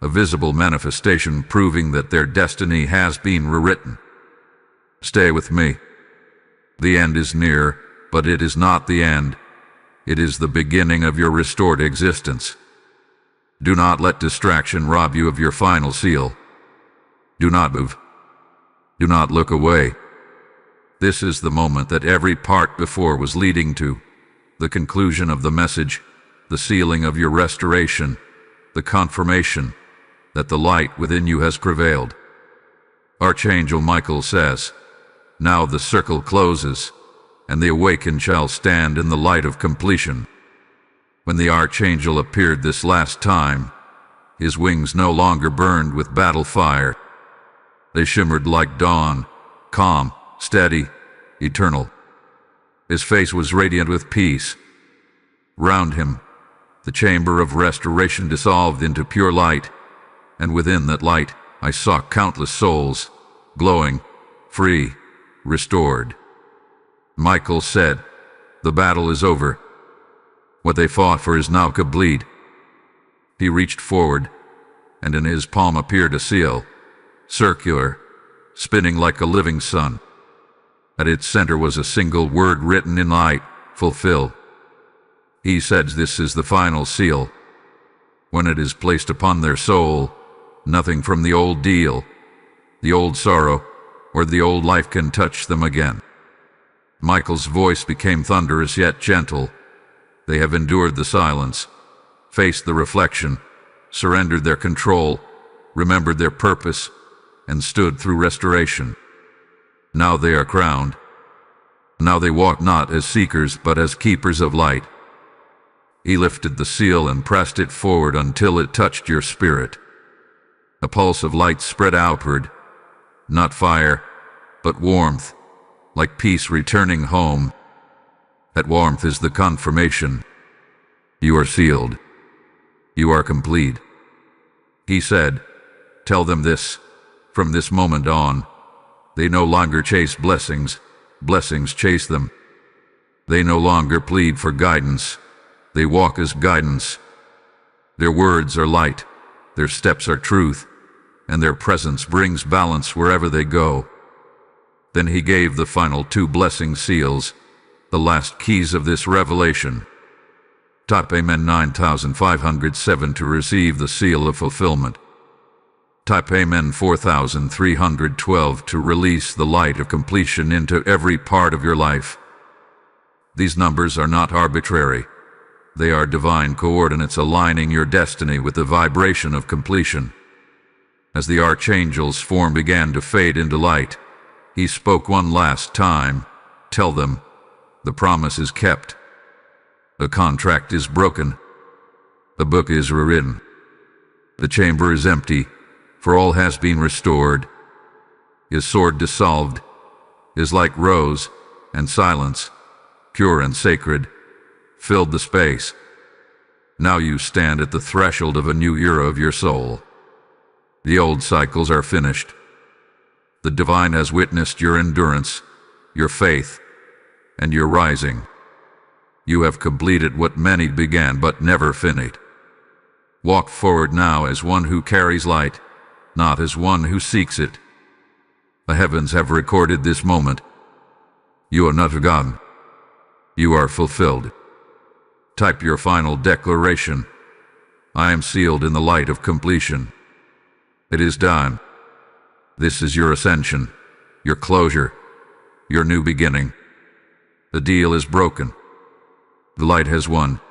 a visible manifestation proving that their destiny has been rewritten. Stay with me. The end is near, but it is not the end. It is the beginning of your restored existence. Do not let distraction rob you of your final seal. Do not move. Do not look away. This is the moment that every part before was leading to, the conclusion of the message, the sealing of your restoration, the confirmation that the light within you has prevailed. Archangel Michael says, "Now the circle closes, and the awakened shall stand in the light of completion." When the Archangel appeared this last time, his wings no longer burned with battle fire. They shimmered like dawn, calm, steady, eternal. His face was radiant with peace. Round him, the chamber of restoration dissolved into pure light, and within that light I saw countless souls, glowing, free, restored. Michael said, "The battle is over. What they fought for is now complete." He reached forward, and in his palm appeared a seal, circular, spinning like a living sun. At its center was a single word written in light, "Fulfill." He said this is the final seal. When it is placed upon their soul, nothing from the old deal, the old sorrow, or the old life can touch them again. Michael's voice became thunderous yet gentle. They have endured the silence, faced the reflection, surrendered their control, remembered their purpose, and stood through restoration. Now they are crowned. Now they walk not as seekers but as keepers of light. He lifted the seal and pressed it forward until it touched your spirit. A pulse of light spread outward, not fire, but warmth, like peace returning home. That warmth is the confirmation. You are sealed. You are complete. He said, "Tell them this. From this moment on, they no longer chase blessings. Blessings chase them. They no longer plead for guidance. They walk as guidance. Their words are light. Their steps are truth. And their presence brings balance wherever they go." Then he gave the final 2 blessing seals, the last keys of this revelation. Type Amen 9507 to receive the seal of fulfillment. Type Amen 4312 to release the light of completion into every part of your life. These numbers are not arbitrary. They are divine coordinates aligning your destiny with the vibration of completion. As the Archangel's form began to fade into light, he spoke one last time. "Tell them, the promise is kept. The contract is broken. The book is rewritten. The chamber is empty, for all has been restored. His sword dissolved, is like rose and silence, pure and sacred, filled the space. Now you stand at the threshold of a new era of your soul. The old cycles are finished. The divine has witnessed your endurance, your faith, and your rising. You have completed what many began but never finished. Walk forward now as one who carries light, not as one who seeks it. The heavens have recorded this moment. You are not forgotten. You are fulfilled. Type your final declaration. I am sealed in the light of completion. It is done. This is your ascension, your closure, your new beginning. The deal is broken. The light has won.